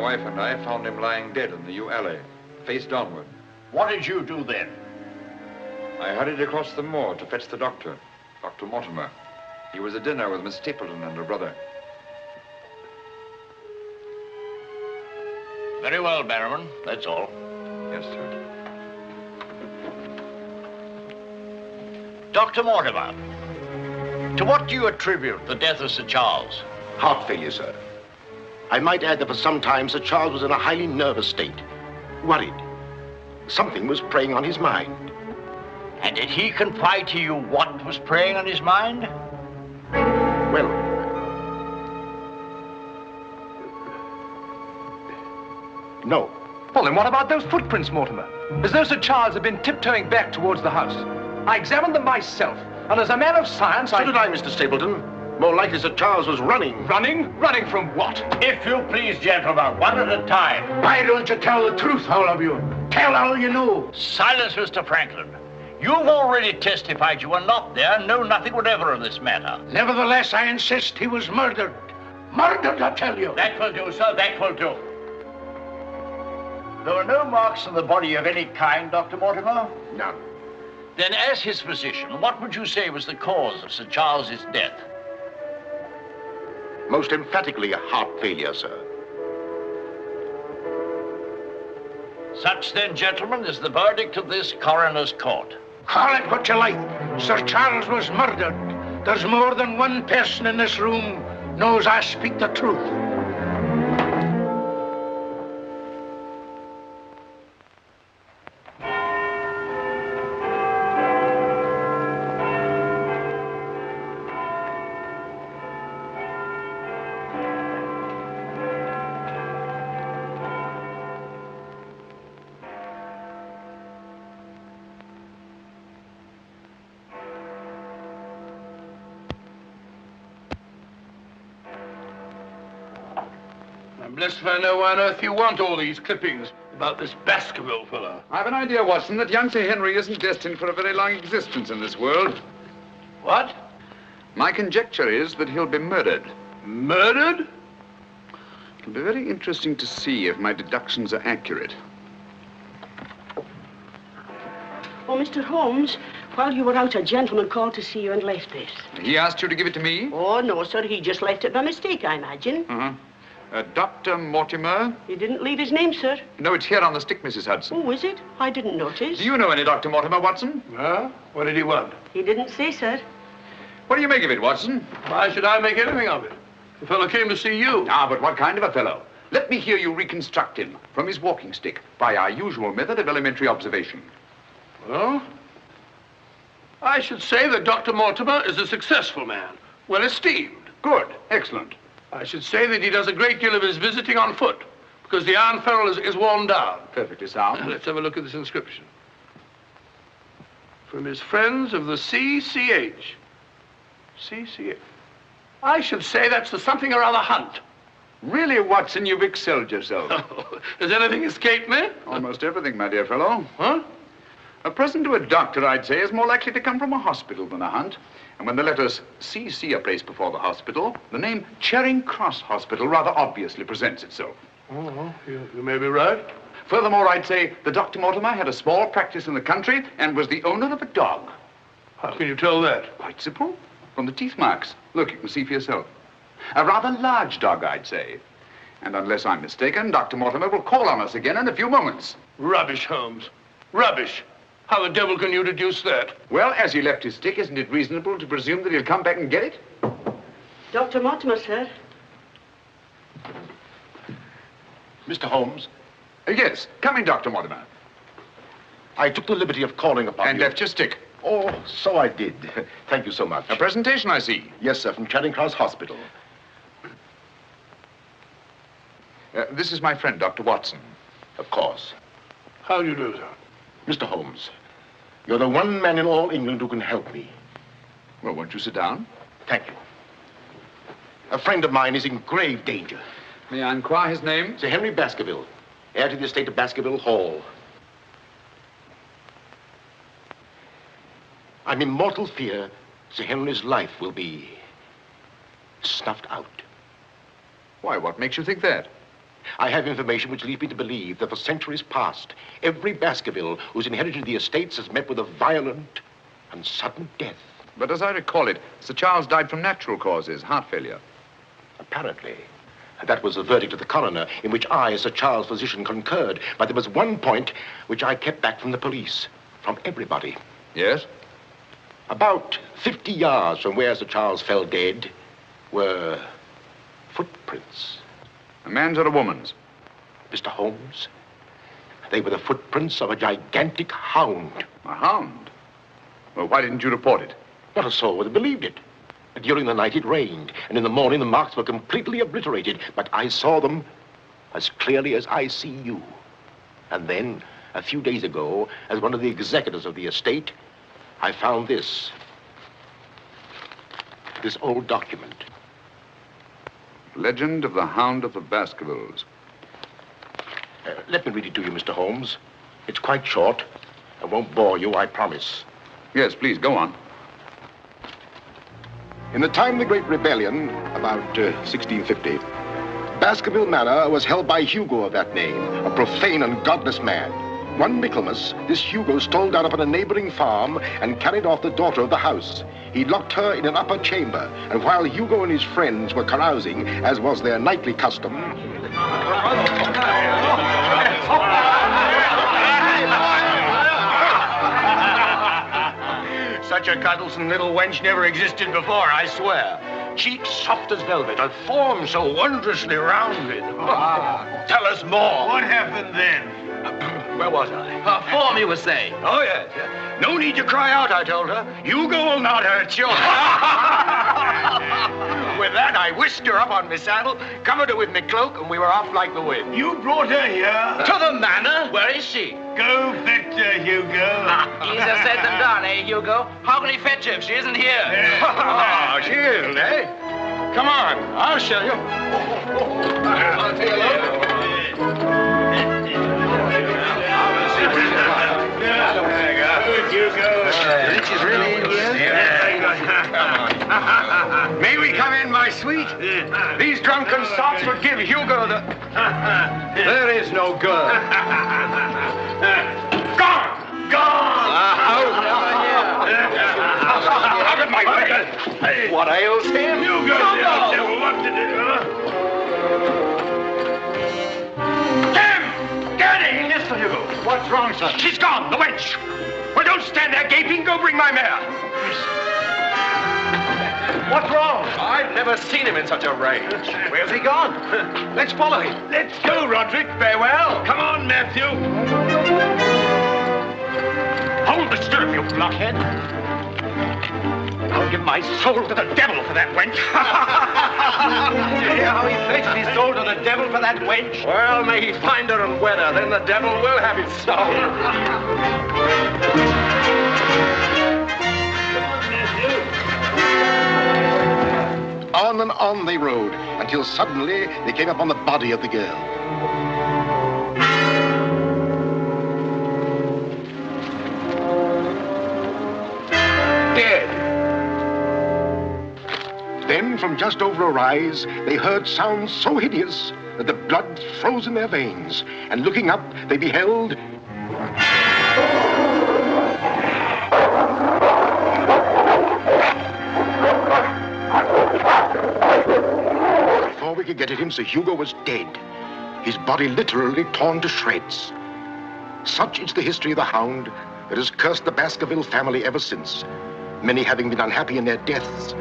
wife and I found him lying dead in the yew alley, face downward. What did you do then? I hurried across the moor to fetch the doctor, Dr. Mortimer. He was at dinner with Miss Stapleton and her brother. Very well, Barrowman. That's all. Yes, sir. Dr. Mortimer, to what do you attribute the death of Sir Charles? Heart failure, sir. I might add that for some time Sir Charles was in a highly nervous state. Worried. Something was preying on his mind. And did he confide to you what was preying on his mind? Well, no. Well, then what about those footprints, Mortimer? As though Sir Charles had been tiptoeing back towards the house. I examined them myself, and as a man of science, So did I, Mr. Stapleton. More likely Sir Charles was running. Running? Running from what? If you please, gentlemen, one at a time. Why don't you tell the truth, all of you? Tell all you know. Silence, Mr. Franklin. You've already testified you were not there and know nothing whatever of this matter. Nevertheless, I insist he was murdered. Murdered, I tell you. That will do, sir, that will do. There were no marks on the body of any kind, Dr. Mortimer? None. Then, as his physician, what would you say was the cause of Sir Charles's death? Most emphatically a heart failure, sir. Such then, gentlemen, is the verdict of this coroner's court. Call it what you like. Sir Charles was murdered. There's more than one person in this room knows I speak the truth. I'm blessed if I know why on earth you want all these clippings about this Baskerville fellow. I've an idea, Watson, that young Sir Henry isn't destined for a very long existence in this world. What? My conjecture is that he'll be murdered. Murdered? It'll be very interesting to see if my deductions are accurate. Oh, Mr. Holmes, while you were out, a gentleman called to see you and left this. He asked you to give it to me? Oh, no, sir. He just left it by mistake, I imagine. Uh-huh. Dr. Mortimer? He didn't leave his name, sir. No, it's here on the stick, Mrs. Hudson. Oh, is it? I didn't notice. Do you know any Dr. Mortimer, Watson? Huh? What did he want? He didn't say, sir. What do you make of it, Watson? Why should I make anything of it? The fellow came to see you. Ah, but what kind of a fellow? Let me hear you reconstruct him from his walking stick by our usual method of elementary observation. Well, I should say that Dr. Mortimer is a successful man, well esteemed. Good. Excellent. I should say that he does a great deal of his visiting on foot, because the iron ferrule is worn down. Perfectly sound. Let's have a look at this inscription. From his friends of the CCH. CCH. I should say that's the something or other hunt. Really, Watson, you've excelled yourself. Has anything escaped me? Almost everything, my dear fellow. Huh? A present to a doctor, I'd say, is more likely to come from a hospital than a hunt. And when the letters CC are placed before the hospital, the name Charing Cross Hospital rather obviously presents itself. Oh, you may be right. Furthermore, I'd say that Dr. Mortimer had a small practice in the country and was the owner of a dog. How can you tell that? Quite simple. From the teeth marks. Look, you can see for yourself. A rather large dog, I'd say. And unless I'm mistaken, Dr. Mortimer will call on us again in a few moments. Rubbish, Holmes. Rubbish. How the devil can you deduce that? Well, as he left his stick, isn't it reasonable to presume that he'll come back and get it? Dr. Mortimer, sir. Mr. Holmes, Yes. Come in, Dr. Mortimer. I took the liberty of calling upon And you. left your stick. Oh, so I did. Thank you so much. A presentation, I see. Yes, sir, from Charing Cross Hospital. This is my friend, Dr. Watson. Of course. How do you do, sir? Mr. Holmes, you're the one man in all England who can help me. Well, won't you sit down? Thank you. A friend of mine is in grave danger. May I inquire his name? Sir Henry Baskerville, heir to the estate of Baskerville Hall. I'm in mortal fear Sir Henry's life will be snuffed out. Why, what makes you think that? I have information which leads me to believe that for centuries past, every Baskerville who's inherited the estates has met with a violent and sudden death. But as I recall it, Sir Charles died from natural causes, heart failure. Apparently. And that was the verdict of the coroner, in which I, as Sir Charles' physician, concurred. But there was one point which I kept back from the police, from everybody. Yes? About 50 yards from where Sir Charles fell dead were footprints. A man's or a woman's? Mr. Holmes, they were the footprints of a gigantic hound. A hound? Well, why didn't you report it? Not a soul would have believed it. During the night it rained, and in the morning the marks were completely obliterated, but I saw them as clearly as I see you. And then, a few days ago, as one of the executors of the estate, I found this old document. Legend of the Hound of the Baskerviles. Let me read it to you, Mr. Holmes. It's quite short. I won't bore you, I promise. Yes, please, go on. In the time of the Great Rebellion, about 1650, Baskerville Manor was held by Hugo of that name, a profane and godless man. One Michaelmas, this Hugo stole down upon a neighboring farm and carried off the daughter of the house. He locked her in an upper chamber, and while Hugo and his friends were carousing, as was their nightly custom, Such a cuddlesome little wench never existed before, I swear. Cheeks soft as velvet, a form so wondrously rounded. Tell us more. What happened then? Where was I? Her form, you were saying. Oh, yes. No need to cry out, I told her. Hugo will not hurt you. With that, I whisked her up on my saddle, covered her with my cloak, and we were off like the wind. You brought her here? To the manor? Where is she? Go fetch her, Hugo. Easier said than done, eh, Hugo? How can he fetch her if she isn't here? Oh, she isn't, eh? Come on, I'll show you. I'll take a look. She's really in here? May we come in, my sweet? These drunken sots would give Hugo the... There is no girl. Gone! Gone! Out of my way! What ails him? Hugo, what to do? Tim! Get in! Yes, Sir Hugo. What's wrong, sir? She's gone, the wench! Well, don't stand there gaping. Go bring my mare. What's wrong? I've never seen him in such a rage. Where's he gone? Let's follow him. Let's go, Roderick. Farewell. Come on, Matthew. Hold the stirrup, you blockhead. I'll give my soul to the devil for that wench. You hear how he pledged his soul to the devil for that wench? Well, may he find her and wed her, then the devil will have his soul. On and on they rode, until suddenly they came upon the body of the girl. Dead. Then, from just over a rise, they heard sounds so hideous that the blood froze in their veins. And looking up, they beheld... Before we could get at him, Sir Hugo was dead. His body literally torn to shreds. Such is the history of the hound that has cursed the Baskerville family ever since. Many having been unhappy in their deaths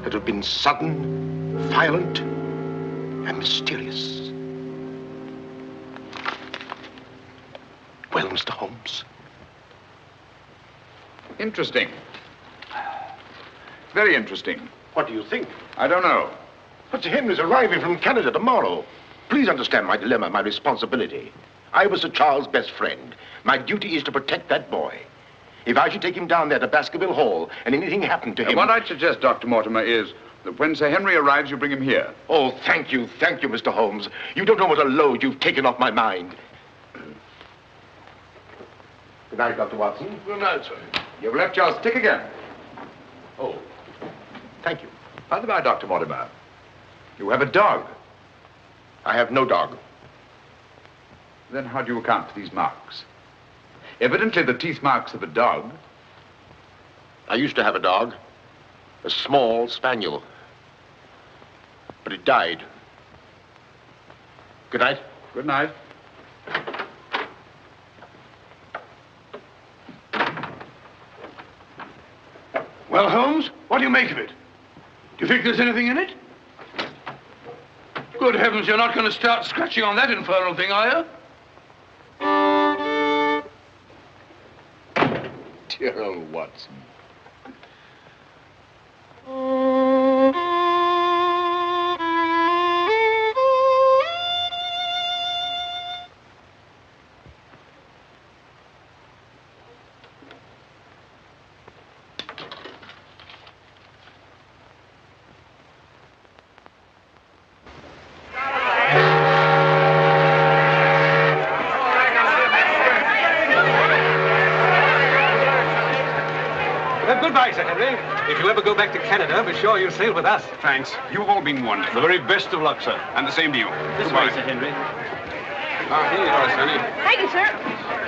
that have been sudden, violent, and mysterious. Well, Mr. Holmes? Interesting. Very interesting. What do you think? I don't know. But Sir Henry's arriving from Canada tomorrow. Please understand my dilemma, my responsibility. I was Sir Charles' best friend. My duty is to protect that boy. If I should take him down there to Baskerville Hall and anything happened to him... What I'd suggest, Dr. Mortimer, is that when Sir Henry arrives, you bring him here. Oh, thank you, Mr. Holmes. You don't know what a load you've taken off my mind. Good night, Dr. Watson. Good night, sir. You've left your stick again. Oh, thank you. By the by, Dr. Mortimer, you have a dog. I have no dog. Then how do you account for these marks? Evidently the teeth marks of a dog. I used to have a dog, a small spaniel, but it died. Good night. Good night. Well, Holmes, what do you make of it? Do you think there's anything in it? Good heavens, you're not going to start scratching on that infernal thing, are you? Dear old Watson. Goodbye, Sir Henry. If you ever go back to Canada, be sure you sail with us. Thanks. You've all been wonderful. The very best of luck, sir. And the same to you. This way, Sir Henry. Ah, here you are, Sonny. Thank you, sir.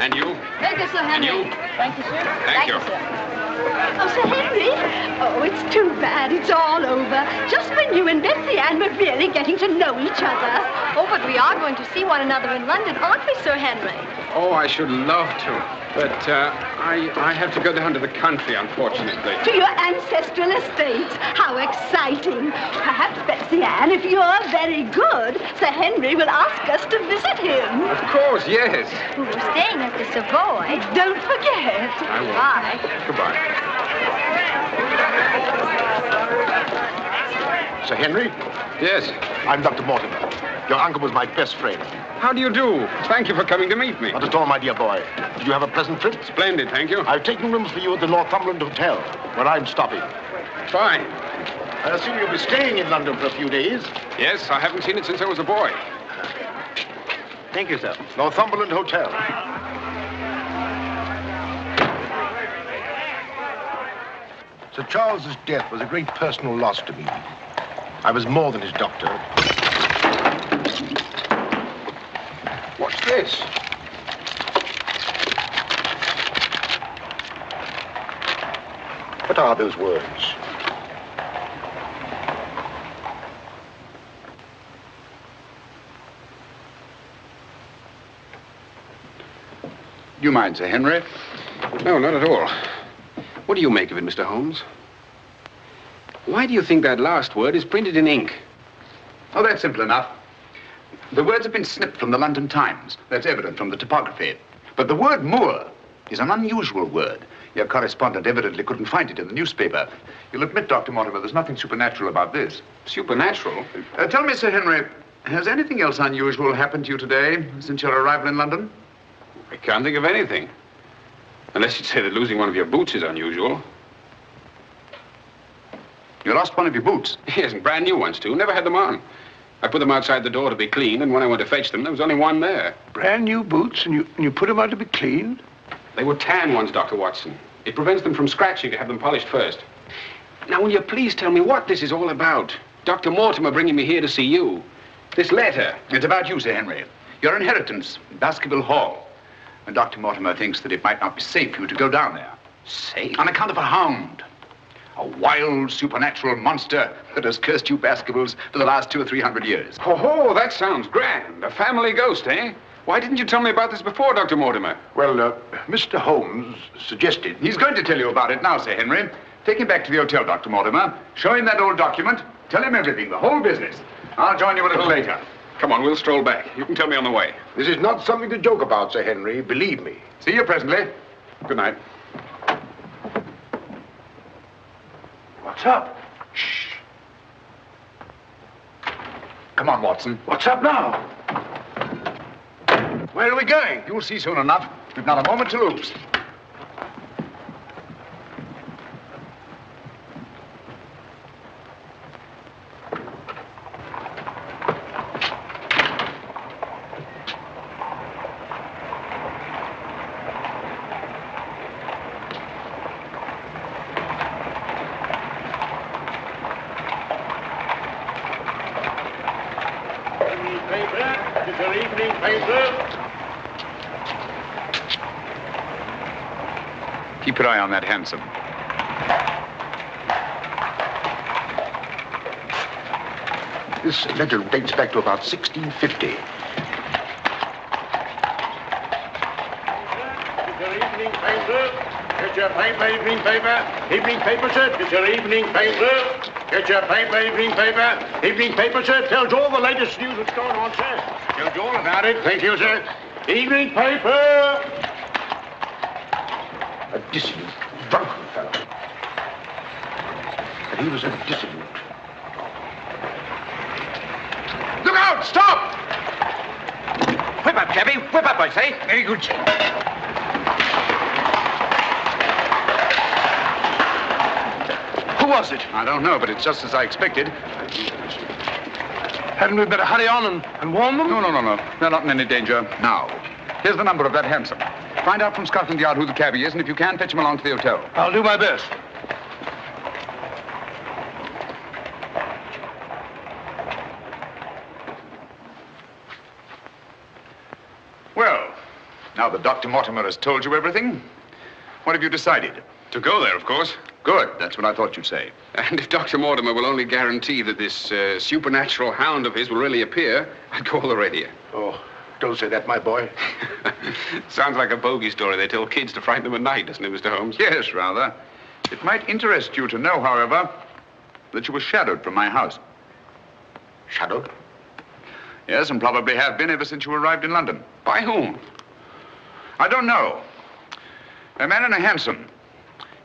And you? Thank you, Sir Henry. And you? Thank you, sir. Thank you. Sir. Oh, Sir Henry. Oh, it's too bad. It's all over. Just when you and Betsy Ann were really getting to know each other. Oh, but we are going to see one another in London, aren't we, Sir Henry? Oh, I should love to. But I have to go down to the country, unfortunately. To your ancestral estate. How exciting. Perhaps, Betsy Ann, if you're very good, Sir Henry will ask us to visit him. Of course, yes. We're staying at the Savoy. Don't forget. I will. Bye. Goodbye. Sir Henry, Yes. I'm Dr. Mortimer. Your uncle was my best friend. How do you do? Thank you for coming to meet me. Not at all, my dear boy. Did you have a pleasant trip? Splendid, thank you. I've taken rooms for you at the Northumberland Hotel, where I'm stopping. Fine. I assume you'll be staying in London for a few days. Yes, I haven't seen it since I was a boy. Thank you, sir. Northumberland Hotel. Sir Charles's death was a great personal loss to me. I was more than his doctor. What's this? What are those words? Do you mind, Sir Henry? No, not at all. What do you make of it, Mr. Holmes? Why do you think that last word is printed in ink? Oh, that's simple enough. The words have been snipped from the London Times. That's evident from the typography. But the word moor is an unusual word. Your correspondent evidently couldn't find it in the newspaper. You'll admit, Dr. Mortimer, there's nothing supernatural about this. Supernatural? Tell me, Sir Henry, has anything else unusual happened to you today since your arrival in London? I can't think of anything. Unless you'd say that losing one of your boots is unusual. You lost one of your boots? Yes, and brand new ones, too. Never had them on. I put them outside the door to be cleaned, and when I went to fetch them, there was only one there. Brand new boots, and you put them out to be cleaned? They were tan ones, Dr. Watson. It prevents them from scratching to have them polished first. Now, will you please tell me what this is all about? Dr. Mortimer bringing me here to see you. This letter. It's about you, Sir Henry. Your inheritance, Baskerville Hall. And Dr. Mortimer thinks that it might not be safe for you to go down there. Safe? On account of a hound. A wild, supernatural monster that has cursed you Baskervilles for the last 200 or 300 years. Oh, that sounds grand. A family ghost, eh? Why didn't you tell me about this before, Dr. Mortimer? Well, Mr. Holmes suggested... He's going to tell you about it now, Sir Henry. Take him back to the hotel, Dr. Mortimer. Show him that old document. Tell him everything, the whole business. I'll join you a little later. Come on, we'll stroll back. You can tell me on the way. This is not something to joke about, Sir Henry. Believe me. See you presently. Good night. What's up? Shh. Come on, Watson. What's up now? Where are we going? You'll see soon enough. We've not a moment to lose. evening paper. Keep your eye on that hansom. This letter dates back to about 1650. Your evening paper. Get your paper, evening paper. Evening paper, sir. Get your evening paper. Get your paper, evening paper. Evening paper, sir. Tells all the latest news that's going on, sir. Tells you all about it. Thank you, sir. Evening paper. A dissident, drunken fellow. And he was a dissident. Look out! Stop! Whip up, cabby. Whip up, I say. Very good, sir. Who was it? I don't know, but it's just as I expected. Hadn't we better hurry on and warn them? No. They're not in any danger now. Here's the number of that hansom. Find out from Scotland Yard who the cabby is, and if you can, fetch him along to the hotel. I'll do my best. Well, now that Dr. Mortimer has told you everything, what have you decided? To go there, of course. Good. That's what I thought you'd say. And if Dr. Mortimer will only guarantee that this supernatural hound of his will really appear, I'd call the radio. Oh, don't say that, my boy. Sounds like a bogey story they tell kids to frighten them at night, doesn't it, Mr. Holmes? Yes, rather. It might interest you to know, however, that you were shadowed from my house. Shadowed? Yes, and probably have been ever since you arrived in London. By whom? I don't know. A man in a hansom.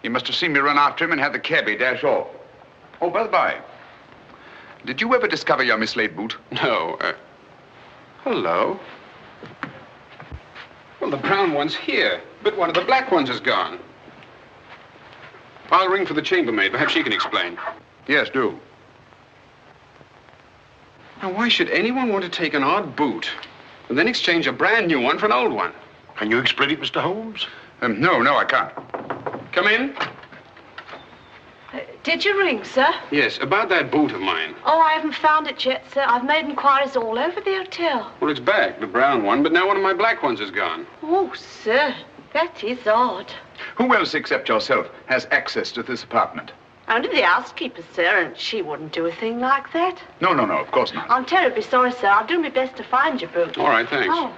He must have seen me run after him and had the cabby dash off. Oh, by the by, did you ever discover your mislaid boot? No. Hello? Well, the brown one's here, but one of the black ones is gone. I'll ring for the chambermaid. Perhaps she can explain. Yes, do. Now, why should anyone want to take an odd boot and then exchange a brand new one for an old one? Can you explain it, Mr. Holmes? No, I can't. Come in. Did you ring, sir? Yes, about that boot of mine. Oh, I haven't found it yet, sir. I've made inquiries all over the hotel. Well, it's back, the brown one, but now one of my black ones is gone. Oh, sir, that is odd. Who else except yourself has access to this apartment? Only the housekeeper, sir, and she wouldn't do a thing like that. No, of course not. I'm terribly sorry, sir. I'll do my best to find your boot. All right, thanks. Oh.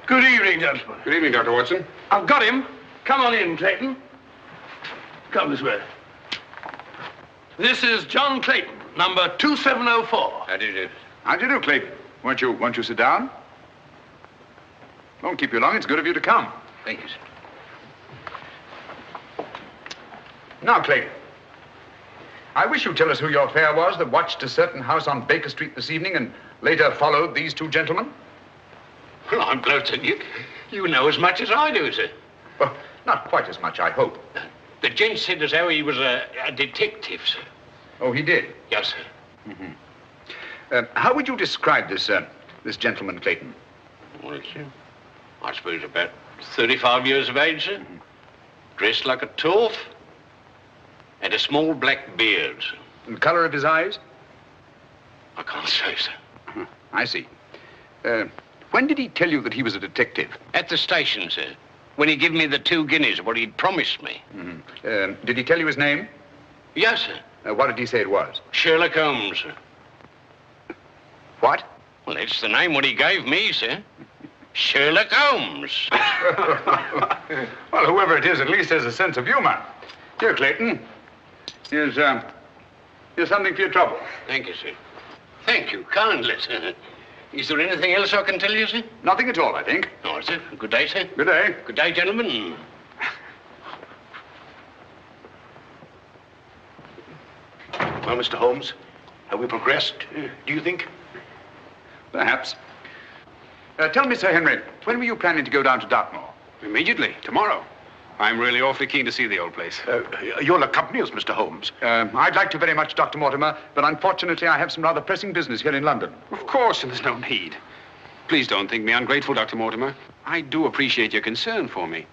Good evening, gentlemen. Good evening, Dr. Watson. I've got him. Come on in, Clayton. Come this way. This is John Clayton, number 2704. How do you do? How do you do, Clayton? Won't you sit down? Won't keep you long. It's good of you to come. Thank you, sir. Now, Clayton, I wish you'd tell us who your fare was that watched a certain house on Baker Street this evening and later followed these two gentlemen. Well, I'm glad to you know as much as I do, sir. Well, not quite as much, I hope. The gent said as how he was a detective, sir. Oh, he did? Yes, sir. How would you describe this gentleman, Clayton? Well, sir, I suppose about 35 years of age, sir. Dressed like a toff. Had a small black beard, sir. And the color of his eyes? I can't say, sir. I see. When did he tell you that he was a detective? At the station, sir. When he gave me the 2 guineas, what he'd promised me. Did he tell you his name? Yes, sir. What did he say it was? Sherlock Holmes, sir. What? Well, that's the name what he gave me, sir. Sherlock Holmes. Well, whoever it is at least has a sense of humor. Here, Clayton. Here's something for your trouble. Thank you, sir. Thank you kindly, sir. Is there anything else I can tell you, sir? Nothing at all, I think. All right, sir. Good day, sir. Good day. Good day, gentlemen. Well, Mr. Holmes, have we progressed, do you think? Perhaps. Tell me, Sir Henry, when were you planning to go down to Dartmoor? Immediately, tomorrow. I'm really awfully keen to see the old place. You'll accompany us, Mr. Holmes. I'd like to very much, Dr. Mortimer, but unfortunately I have some rather pressing business here in London. Of course, and there's no need. Please don't think me ungrateful, Dr. Mortimer. I do appreciate your concern for me.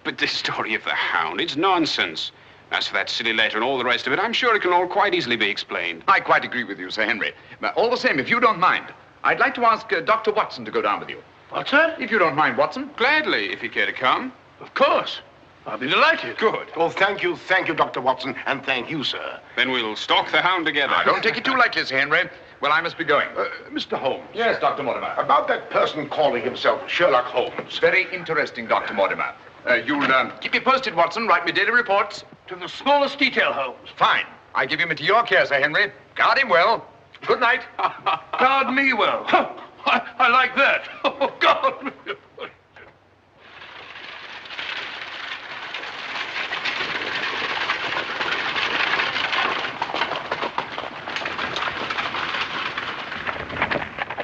But this story of the hound, it's nonsense. As for that silly letter and all the rest of it, I'm sure it can all quite easily be explained. I quite agree with you, Sir Henry. But all the same, if you don't mind, I'd like to ask Dr. Watson to go down with you. What's that? If you don't mind, Watson. Gladly, if you care to come. Of course. I'll be delighted. Good. Oh, thank you, Dr. Watson, and thank you, sir. Then we'll stalk the hound together. Now, don't take it too lightly, Sir Henry. Well, I must be going. Mr. Holmes. Yes, Dr. Mortimer. About that person calling himself Sherlock Holmes. Very interesting, Dr. Mortimer. You'll keep me posted, Watson. Write me daily reports. To the smallest detail, Holmes. Fine. I give him into your care, Sir Henry. Guard him well. Good night. Guard me well. I like that. Oh, God.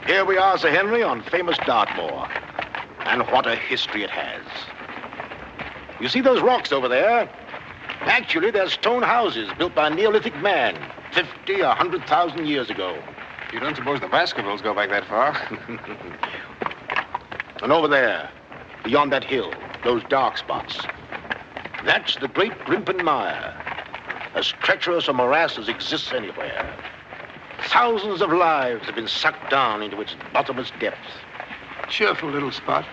Here we are, Sir Henry, on famous Dartmoor. And what a history it has. You see those rocks over there? Actually, they're stone houses built by a Neolithic man 50 or 100,000 years ago. You don't suppose the Baskerviles go back that far? And over there, beyond that hill, those dark spots, that's the great Grimpen Mire, as treacherous a morass as exists anywhere. Thousands of lives have been sucked down into its bottomless depths. Cheerful little spot.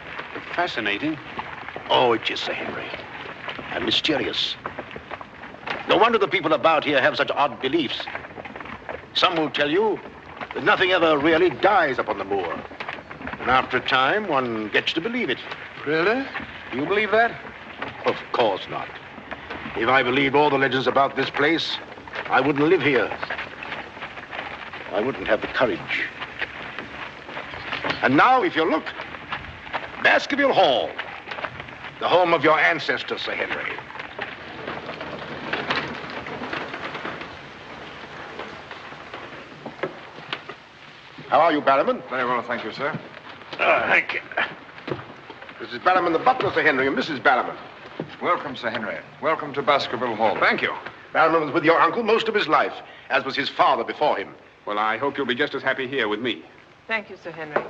Fascinating. Oh, it is, Sir Henry. And mysterious. No wonder the people about here have such odd beliefs. Some will tell you that nothing ever really dies upon the moor. And after a time, one gets to believe it. Really? Do you believe that? Of course not. If I believed all the legends about this place, I wouldn't live here. I wouldn't have the courage. And now, if you look, Baskerville Hall, the home of your ancestors, Sir Henry. How are you, Barrowman? Very well, thank you, sir. Thank you. This is Barrowman the butler, Sir Henry, and Mrs. Barrowman. Welcome, Sir Henry. Welcome to Baskerville Hall. Thank you. Barrowman was with your uncle most of his life, as was his father before him. Well, I hope you'll be just as happy here with me. Thank you, Sir Henry.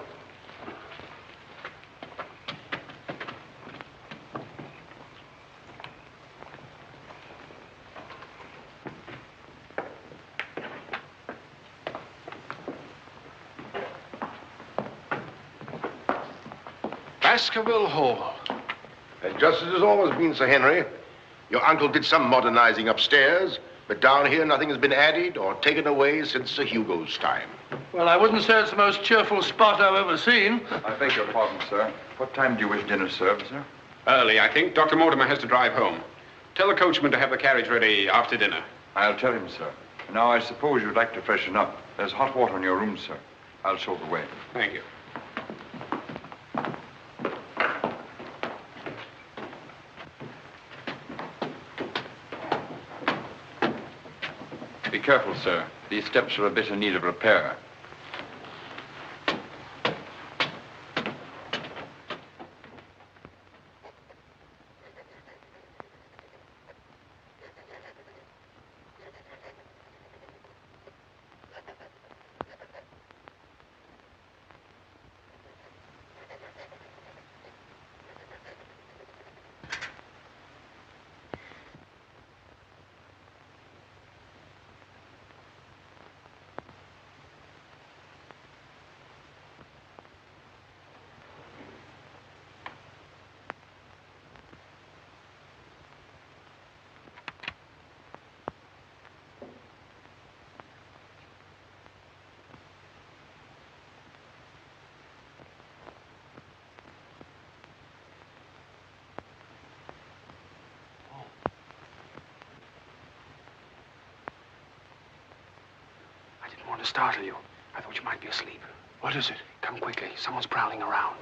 Baskerville Hall. And just as it's always been, Sir Henry, your uncle did some modernizing upstairs, but down here nothing has been added or taken away since Sir Hugo's time. Well, I wouldn't say it's the most cheerful spot I've ever seen. I beg your pardon, sir. What time do you wish dinner served, sir? Early, I think. Dr. Mortimer has to drive home. Tell the coachman to have the carriage ready after dinner. I'll tell him, sir. Now, I suppose you'd like to freshen up. There's hot water in your room, sir. I'll show the way. Thank you. Be careful, sir. These steps are a bit in need of repair. I didn't want to startle you. I thought you might be asleep. What is it? Come quickly. Someone's prowling around.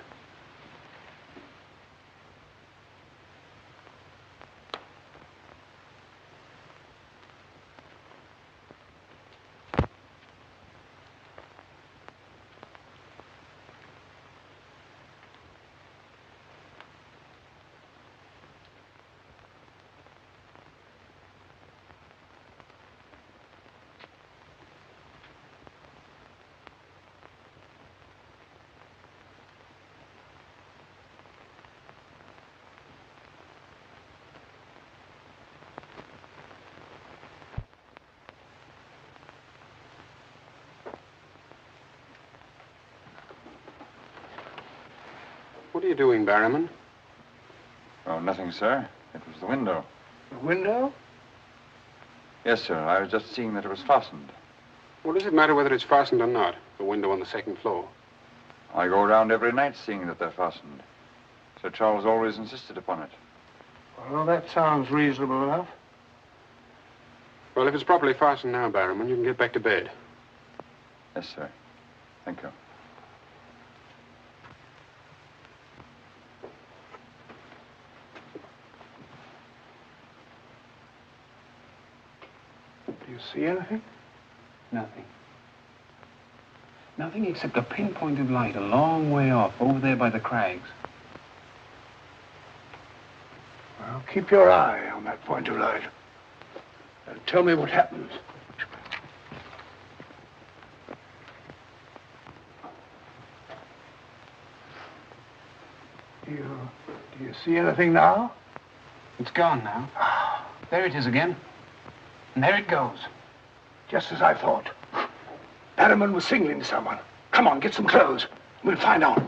are you doing, Barrowman? Oh, nothing, sir. It was the window. The window? Yes, sir. I was just seeing that it was fastened. Well, does it matter whether it's fastened or not? The window on the second floor. I go around every night seeing that they're fastened. Sir Charles always insisted upon it. Well, that sounds reasonable enough. Well, if it's properly fastened now, Barrowman, you can get back to bed. Yes, sir. Thank you. Do you see anything? Nothing. Nothing except a pinpoint of light a long way off, over there by the crags. Well, keep your eye on that point of light. And tell me what happens. Do you see anything now? It's gone now. There it is again. And there it goes. Just as I thought. Barrowman was signaling to someone. Come on, get some clothes. We'll find out.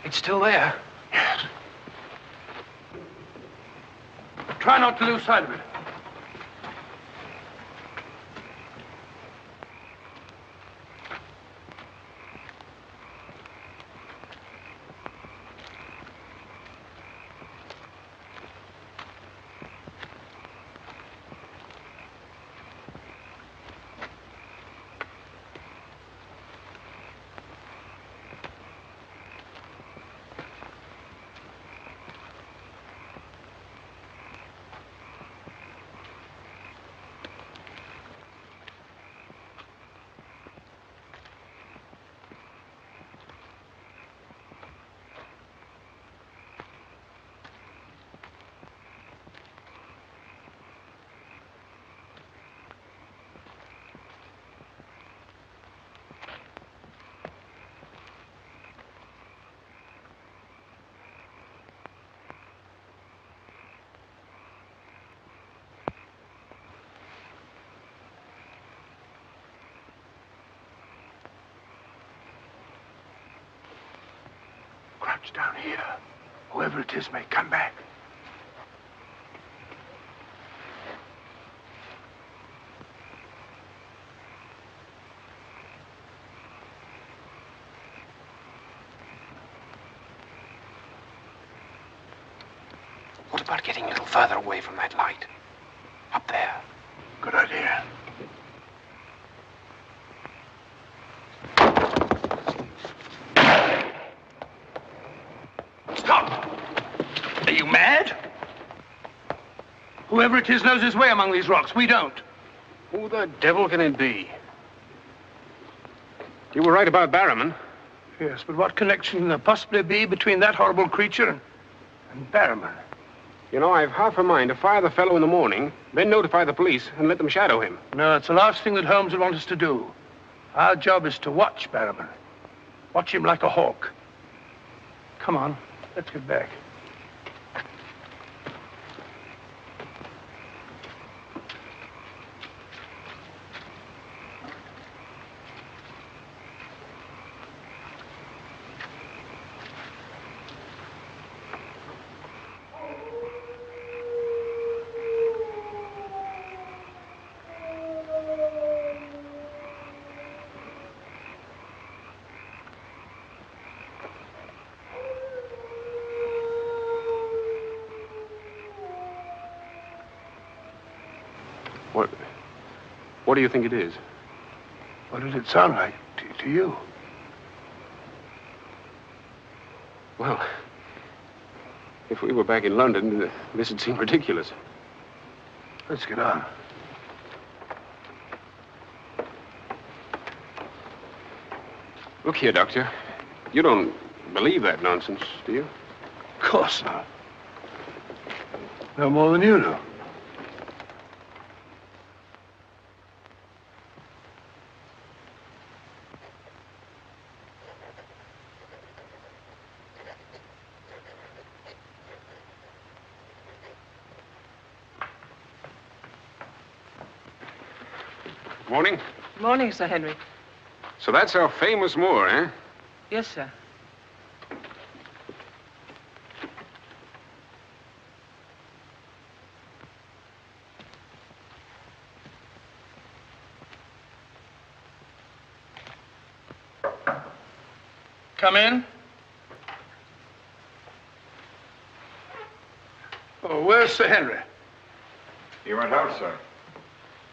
It's still there. Yes. Try not to lose sight of it. Crouch down here. Whoever it is may come back. What about getting a little further away from that light? Up there. Good idea. Stop! Are you mad? Whoever it is knows his way among these rocks. We don't. Who the devil can it be? You were right about Barrowman. Yes, but what connection can there possibly be between that horrible creature and Barrowman? You know, I've half a mind to fire the fellow in the morning, then notify the police and let them shadow him. No, it's the last thing that Holmes would want us to do. Our job is to watch Barrowman. Watch him like a hawk. Come on, let's get back. What do you think it is? What did it sound like to you? Well, if we were back in London, this would seem ridiculous. Let's get on. Look here, Doctor. You don't believe that nonsense, do you? Of course not. No more than you do. Morning. Morning, Sir Henry. So that's our famous Moor, eh? Yes, sir. Come in. Oh, where's Sir Henry? He went out, sir.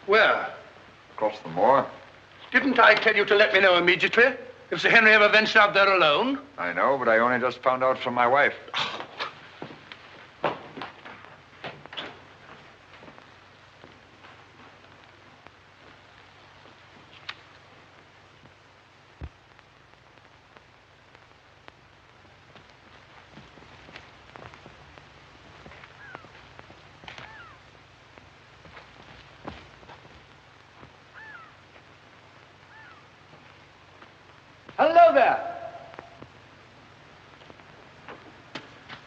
Where? Across the moor. Didn't I tell you to let me know immediately if Sir Henry ever ventured out there alone? I know, but I only just found out from my wife. Hello there.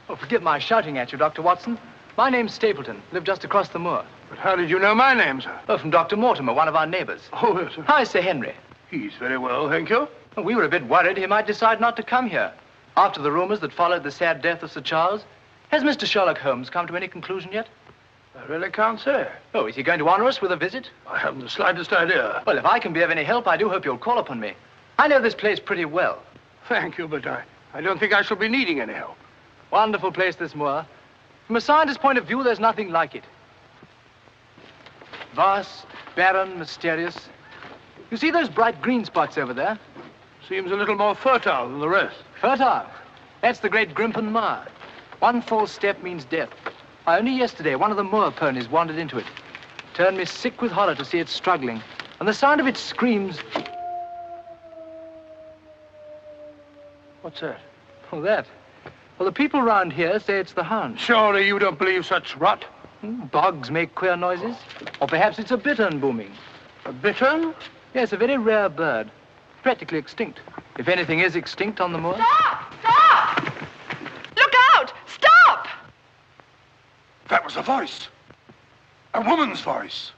Oh, forgive my shouting at you, Dr. Watson. My name's Stapleton. Live just across the moor. But how did you know my name, sir? Oh, from Dr. Mortimer, one of our neighbors. Oh, yes, sir. Hi, Sir Henry. He's very well, thank you. Oh, we were a bit worried he might decide not to come here. After the rumors that followed the sad death of Sir Charles, has Mr. Sherlock Holmes come to any conclusion yet? I really can't say. Oh, is he going to honor us with a visit? I haven't the slightest idea. Well, if I can be of any help, I do hope you'll call upon me. I know this place pretty well. Thank you, but I don't think I shall be needing any help. Wonderful place, this moor. From a scientist's point of view, there's nothing like it. Vast, barren, mysterious. You see those bright green spots over there? Seems a little more fertile than the rest. Fertile? That's the great Grimpen Moor. One false step means death. Only yesterday, one of the moor ponies wandered into it. Turned me sick with horror to see it struggling. And the sound of its screams... What's that? Oh, that? Well, the people round here say it's the hound. Surely you don't believe such rot? Bogs make queer noises. Or perhaps it's a bittern booming. A bittern? Yes, a very rare bird. Practically extinct. If anything is extinct on the moor. Stop! Stop! Look out! Stop! That was a voice. A woman's voice.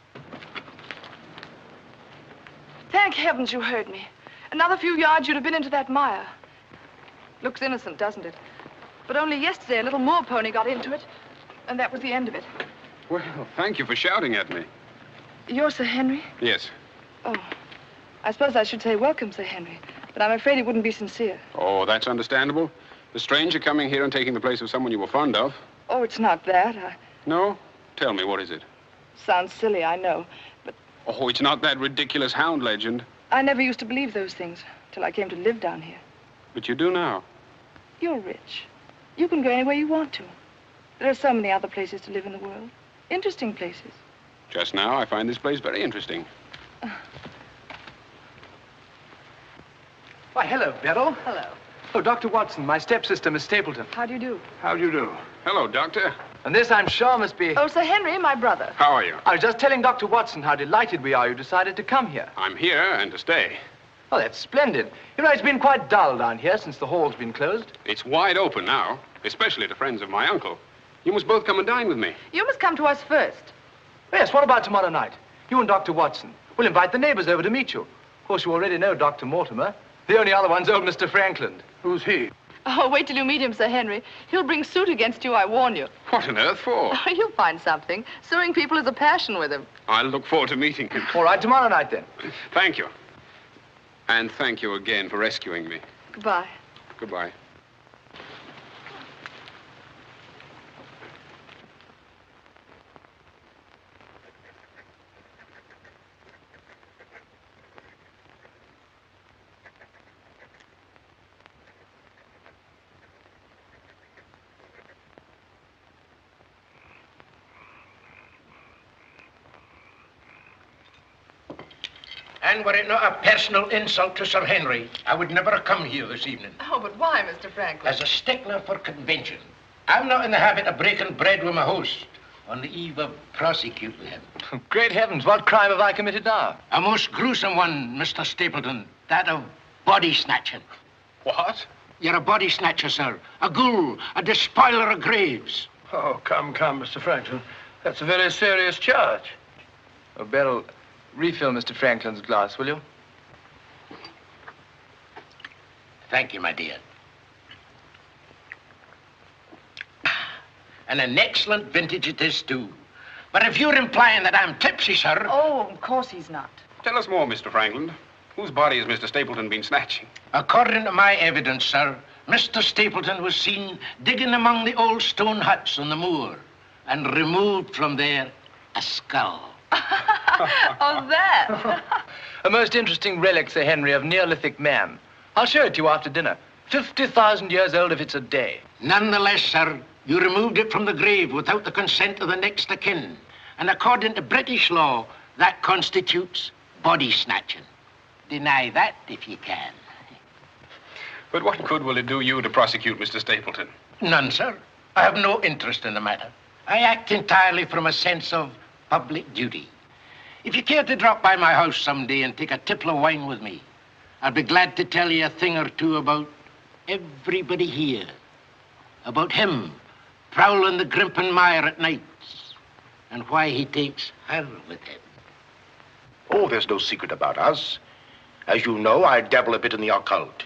Thank heavens you heard me. Another few yards, you'd have been into that mire. Looks innocent, doesn't it? But only yesterday, a little moor pony got into it, and that was the end of it. Well, thank you for shouting at me. You're Sir Henry? Yes. Oh, I suppose I should say welcome, Sir Henry, but I'm afraid it wouldn't be sincere. Oh, that's understandable. The stranger coming here and taking the place of someone you were fond of. Oh, it's not that. No? Tell me, what is it? Sounds silly, I know, but Oh, it's not that ridiculous hound legend. I never used to believe those things till I came to live down here. But you do now. You're rich. You can go anywhere you want to. There are so many other places to live in the world. Interesting places. Just now, I find this place very interesting. Why, hello, Beryl. Hello. Oh, Dr. Watson, my stepsister, Miss Stapleton. How do you do? How do you do? Hello, Doctor. And this, I'm sure, must be... Oh, Sir Henry, my brother. How are you? I was just telling Dr. Watson how delighted we are you decided to come here. I'm here and to stay. Oh, that's splendid. You know, it's been quite dull down here since the hall's been closed. It's wide open now, especially to friends of my uncle. You must both come and dine with me. You must come to us first. Yes, what about tomorrow night? You and Dr. Watson. We'll invite the neighbors over to meet you. Of course, you already know Dr. Mortimer. The only other one's old Mr. Franklin. Who's he? Oh, wait till you meet him, Sir Henry. He'll bring suit against you, I warn you. What on earth for? Oh, you'll find something. Suing people is a passion with him. I'll look forward to meeting him. All right, tomorrow night, then. Thank you. And thank you again for rescuing me. Goodbye. Goodbye. And were it not a personal insult to Sir Henry, I would never have come here this evening. Oh, but why, Mr. Franklin? As a stickler for convention, I'm not in the habit of breaking bread with my host on the eve of prosecuting him. Great heavens, what crime have I committed now? A most gruesome one, Mr. Stapleton. That of body snatching. What? You're a body snatcher, sir. A ghoul, a despoiler of graves. Oh, come, Mr. Franklin. That's a very serious charge. Oh, Beryl, Refill Mr. Franklin's glass, will you? Thank you, my dear. And an excellent vintage it is, too. But if you're implying that I'm tipsy, sir... Oh, of course he's not. Tell us more, Mr. Franklin. Whose body has Mr. Stapleton been snatching? According to my evidence, sir, Mr. Stapleton was seen digging among the old stone huts on the moor and removed from there a skull. Oh, that. A most interesting relic, Sir Henry, of Neolithic man. I'll show it to you after dinner. 50,000 years old if it's a day. Nonetheless, sir, you removed it from the grave without the consent of the next of kin. And according to British law, that constitutes body snatching. Deny that if you can. But what good will it do you to prosecute Mr. Stapleton? None, sir. I have no interest in the matter. I act entirely from a sense of public duty. If you care to drop by my house someday and take a tipple of wine with me, I'll be glad to tell you a thing or two about everybody here. About him prowling the Grimpen Mire at nights and why he takes her with him. Oh, there's no secret about us. As you know, I dabble a bit in the occult.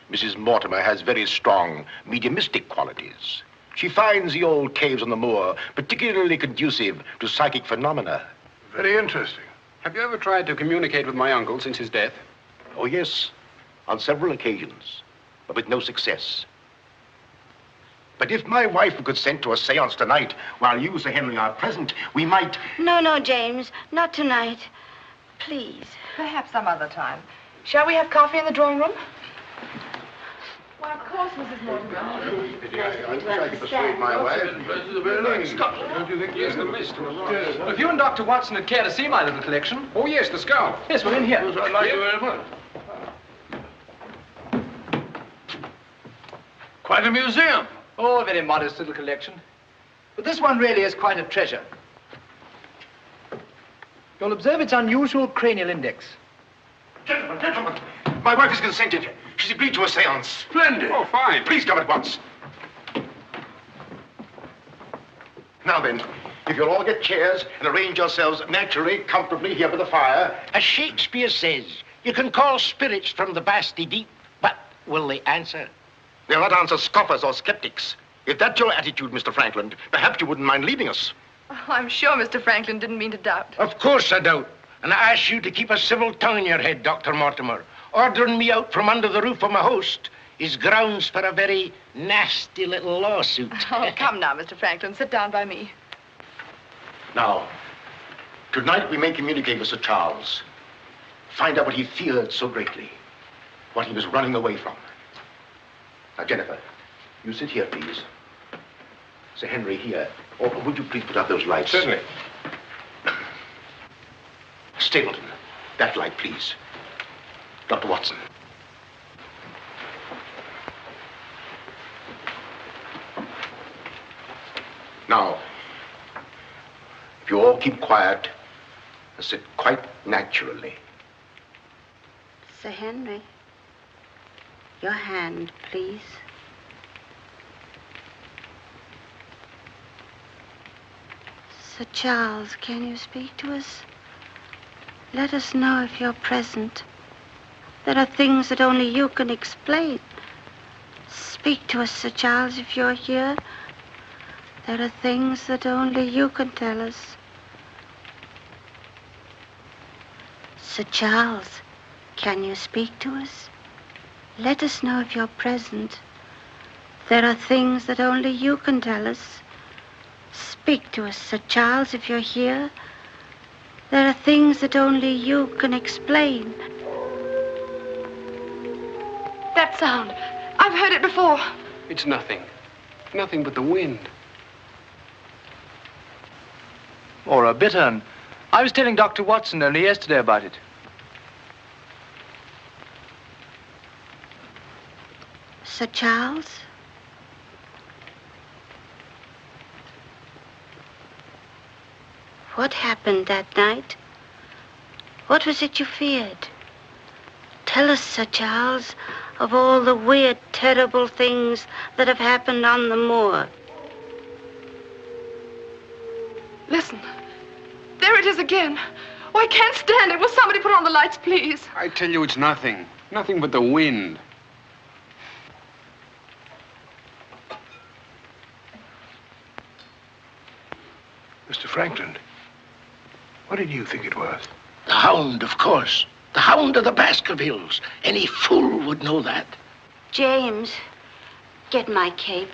Mrs. Mortimer has very strong mediumistic qualities. She finds the old caves on the moor particularly conducive to psychic phenomena. Very interesting. Have you ever tried to communicate with my uncle since his death? Oh, yes, on several occasions, but with no success. But if my wife would consent to a seance tonight, while you, Sir Henry, are present, we might... No, James, not tonight. Please. Perhaps some other time. Shall we have coffee in the drawing room? Why, of course, Mrs. Mortimer. I wish I could persuade my wife. Don't you think he is the mist and the rocks? Well, if you and Dr. Watson would care to see my little collection... Oh, yes, the skull. Yes, we're in here. I'd like you very much. Quite a museum. Oh, a very modest little collection. But this one really is quite a treasure. You'll observe its unusual cranial index. Gentlemen, my wife has consented. She's agreed to a seance. Splendid. Oh, fine. Please come at once. Now then, if you'll all get chairs and arrange yourselves naturally, comfortably here by the fire. As Shakespeare says, you can call spirits from the vasty deep, but will they answer? They'll not answer scoffers or skeptics. If that's your attitude, Mr. Franklin, perhaps you wouldn't mind leaving us. Oh, I'm sure Mr. Franklin didn't mean to doubt. Of course I doubt. And I ask you to keep a civil tongue in your head, Dr. Mortimer. Ordering me out from under the roof of my host is grounds for a very nasty little lawsuit. Oh, come now, Mr. Franklin. Sit down by me. Now, tonight we may communicate with Sir Charles. Find out what he feared so greatly. What he was running away from. Now, Jennifer, you sit here, please. Sir Henry, here. Or would you please put out those lights? Certainly. Stapleton, that light, please. Dr. Watson. Now, if you all keep quiet and sit quite naturally. Sir Henry, your hand, please. Sir Charles, can you speak to us? Let us know if you're present. There are things that only you can explain. Speak to us, Sir Charles, if you're here. There are things that only you can tell us. Sir Charles, can you speak to us? Let us know if you're present. There are things that only you can tell us. Speak to us, Sir Charles, if you're here. There are things that only you can explain. That sound. I've heard it before. It's nothing. Nothing but the wind. Or a bittern. I was telling Dr. Watson only yesterday about it. Sir Charles? What happened that night? What was it you feared? Tell us, Sir Charles, of all the weird, terrible things that have happened on the moor. Listen. There it is again. Oh, I can't stand it. Will somebody put on the lights, please? I tell you, it's nothing. Nothing but the wind. Mr. Franklin, what did you think it was? The hound, of course. The hound of the Baskerviles. Any fool would know that. James, get my cape.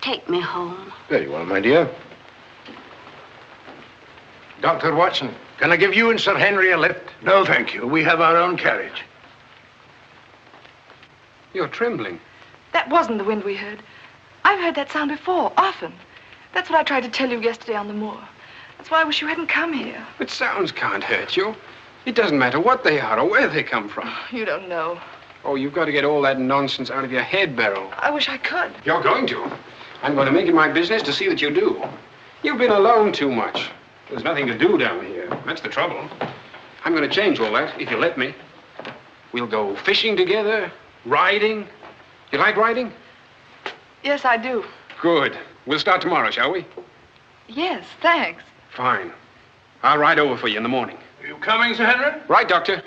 Take me home. Very well, my dear. Dr. Watson, can I give you and Sir Henry a lift? No, thank you. We have our own carriage. You're trembling. That wasn't the wind we heard. I've heard that sound before, often. That's what I tried to tell you yesterday on the moor. That's why I wish you hadn't come here. But sounds can't hurt you. It doesn't matter what they are or where they come from. You don't know. Oh, you've got to get all that nonsense out of your head, Beryl. I wish I could. You're going to. I'm going to make it my business to see that you do. You've been alone too much. There's nothing to do down here. That's the trouble. I'm going to change all that, if you let me. We'll go fishing together, riding. You like riding? Yes, I do. Good. We'll start tomorrow, shall we? Yes, thanks. Fine. I'll ride over for you in the morning. Are you coming, Sir Henry? Right, Doctor.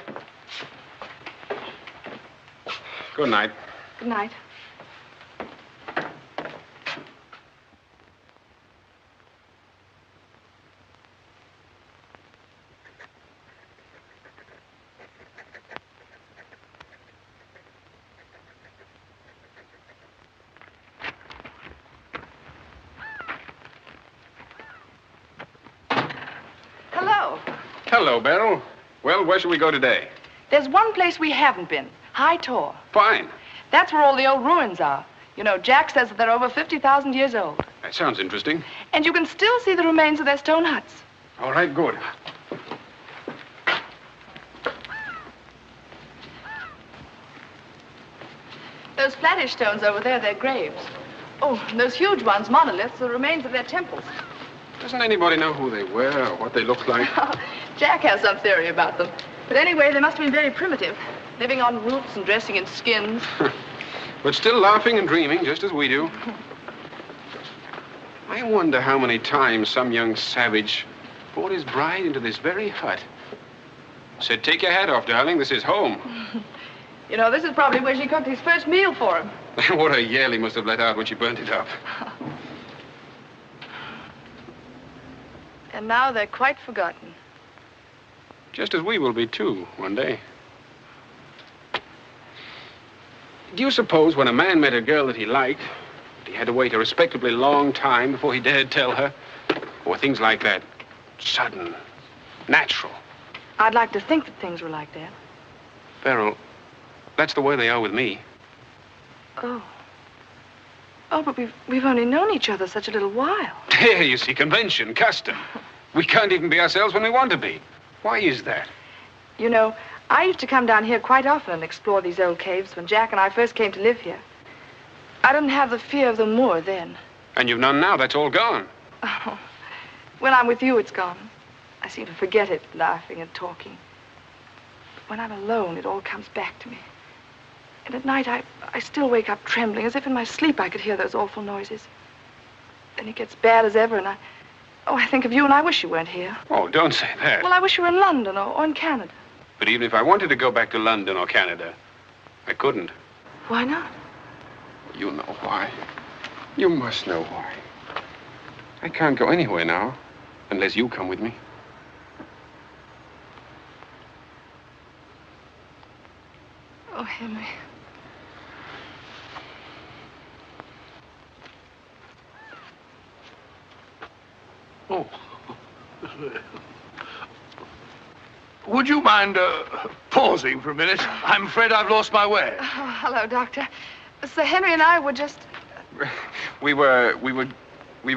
Good night. Good night. Hello. Hello, Beryl. Well, where shall we go today? There's one place we haven't been. High Tor. Fine. That's where all the old ruins are. You know, Jack says that they're over 50,000 years old. That sounds interesting. And you can still see the remains of their stone huts. All right, good. Those flattish stones over there, they're graves. Oh, and those huge ones, monoliths, are the remains of their temples. Doesn't anybody know who they were or what they looked like? Jack has some theory about them. But anyway, they must have been very primitive, living on roots and dressing in skins. But still laughing and dreaming, just as we do. I wonder how many times some young savage brought his bride into this very hut. Said, take your hat off, darling, this is home. You know, this is probably where she cooked his first meal for him. What a yell he must have let out when she burnt it up. And now they're quite forgotten. Just as we will be, too, one day. Do you suppose when a man met a girl that he liked, he had to wait a respectably long time before he dared tell her? Or things like that, sudden, natural? I'd like to think that things were like that. Beryl, that's the way they are with me. Oh. Oh, but we've only known each other such a little while. There, you see, convention, custom. We can't even be ourselves when we want to be. Why is that? You know, I used to come down here quite often and explore these old caves when Jack and I first came to live here. I didn't have the fear of the moor then. And you've none now. That's all gone. Oh, when I'm with you, it's gone. I seem to forget it, laughing and talking. But when I'm alone, it all comes back to me. And at night, I still wake up trembling, as if in my sleep I could hear those awful noises. Then it gets bad as ever, and I think of you, and I wish you weren't here. Oh, don't say that. Well, I wish you were in London or in Canada. But even if I wanted to go back to London or Canada, I couldn't. Why not? You know why. You must know why. I can't go anywhere now, unless you come with me. Oh, Henry. Oh. Would you mind pausing for a minute? I'm afraid I've lost my way. Oh, hello, Doctor. Sir Henry and I were just... We were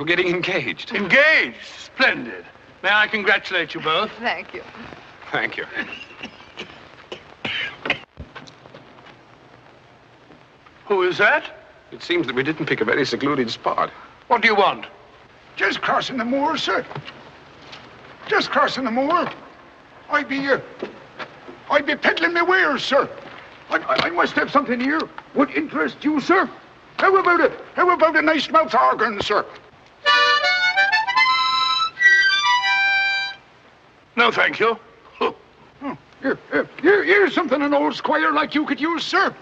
getting engaged. Engaged? Splendid. May I congratulate you both? Thank you. Thank you. Who is that? It seems that we didn't pick a very secluded spot. What do you want? Just crossing the moor, sir. Just crossing the moor. I'd be peddling my wares, sir. I must have something here would interest you, sir. How about it? How about a nice mouth organ, sir? No, thank you. Here's something an old squire like you could use, sir.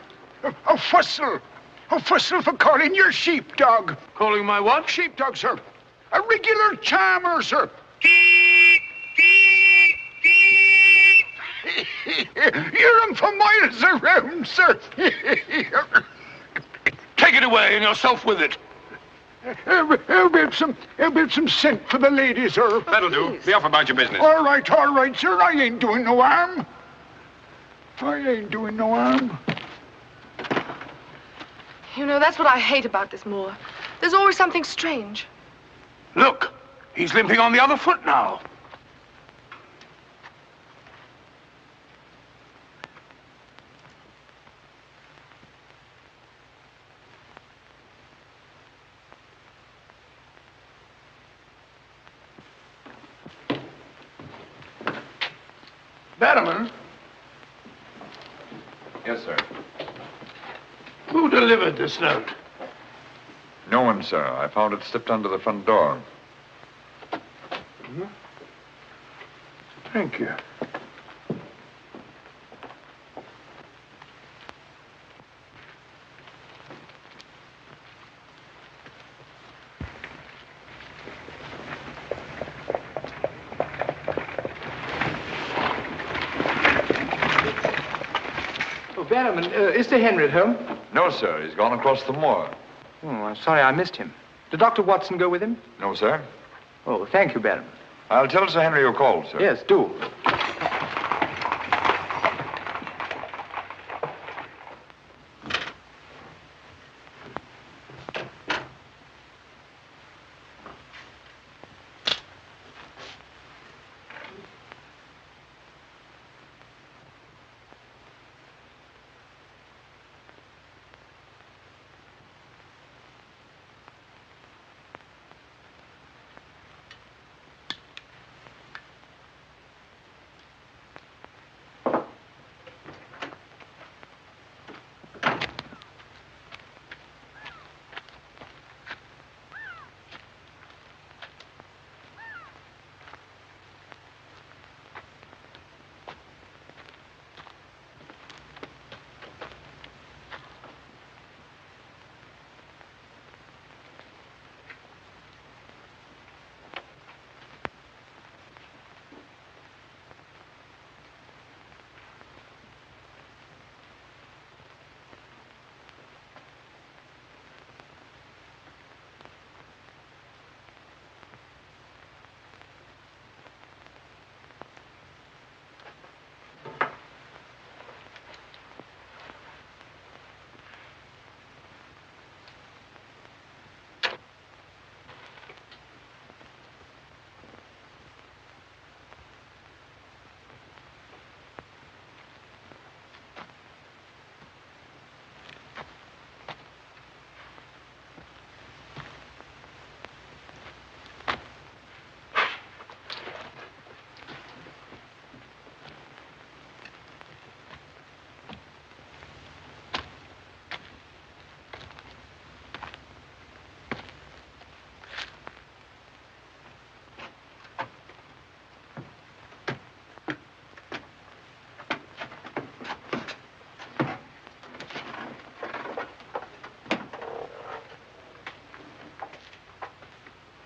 A fussel. A fussel for calling your sheepdog. Calling my what? Sheepdog, sir. A regular charmer, sir. Hear him for miles around, sir. Take it away and yourself with it. I'll bet some scent for the lady, sir. That'll do. Be off about your business. All right, sir. I ain't doing no harm. I ain't doing no harm. You know, that's what I hate about this moor. There's always something strange. Look, he's limping on the other foot now. Barrowman? Yes, sir. Who delivered this note? No one, sir. I found it slipped under the front door. Thank you. Barrowman, is Sir Henry at home? No, sir. He's gone across the moor. Oh, I'm sorry I missed him. Did Dr. Watson go with him? No, sir. Oh, thank you, Barrowman. I'll tell Sir Henry you called, sir. Yes, do.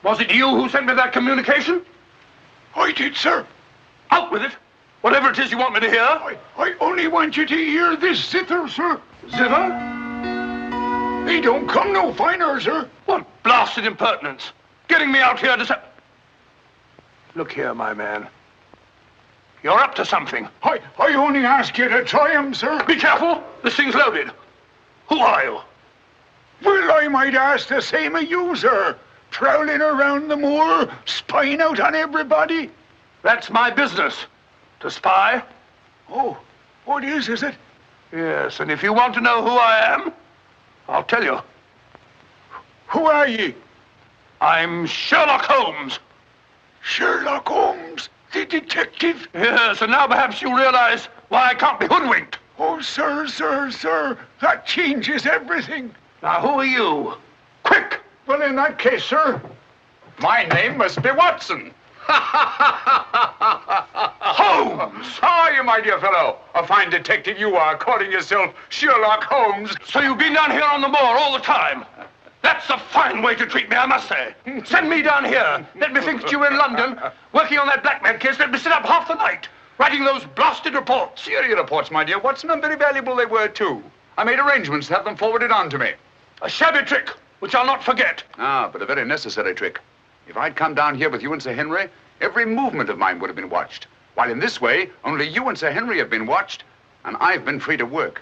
Was it you who sent me that communication? I did, sir. Out with it. Whatever it is you want me to hear. I only want you to hear this zither, sir. Zither? He don't come no finer, sir. What blasted impertinence. Getting me out here to say... Look here, my man. You're up to something. I only ask you to try him, sir. Be careful. This thing's loaded. Who are you? Well, I might ask the same of you, sir. Prowling around the moor, spying out on everybody. That's my business. To spy. Oh, what is it? Yes, and if you want to know who I am, I'll tell you. Who are ye? I'm Sherlock Holmes. Sherlock Holmes, the detective? Yes, and now perhaps you realize why I can't be hoodwinked. Oh, sir, that changes everything. Now, who are you? Quick! Well, in that case, sir... My name must be Watson. Holmes! How are you, my my dear fellow. A fine detective you are, calling yourself Sherlock Holmes. So you've been down here on the moor all the time? That's a fine way to treat me, I must say. Send me down here. Let me think that you were in London, working on that blackmail case. Let me sit up half the night, writing those blasted reports. Serious reports, my dear Watson, and very valuable they were, too. I made arrangements to have them forwarded on to me. A shabby trick, which I'll not forget. Ah, but a very necessary trick. If I'd come down here with you and Sir Henry, every movement of mine would have been watched. While in this way, only you and Sir Henry have been watched, and I've been free to work.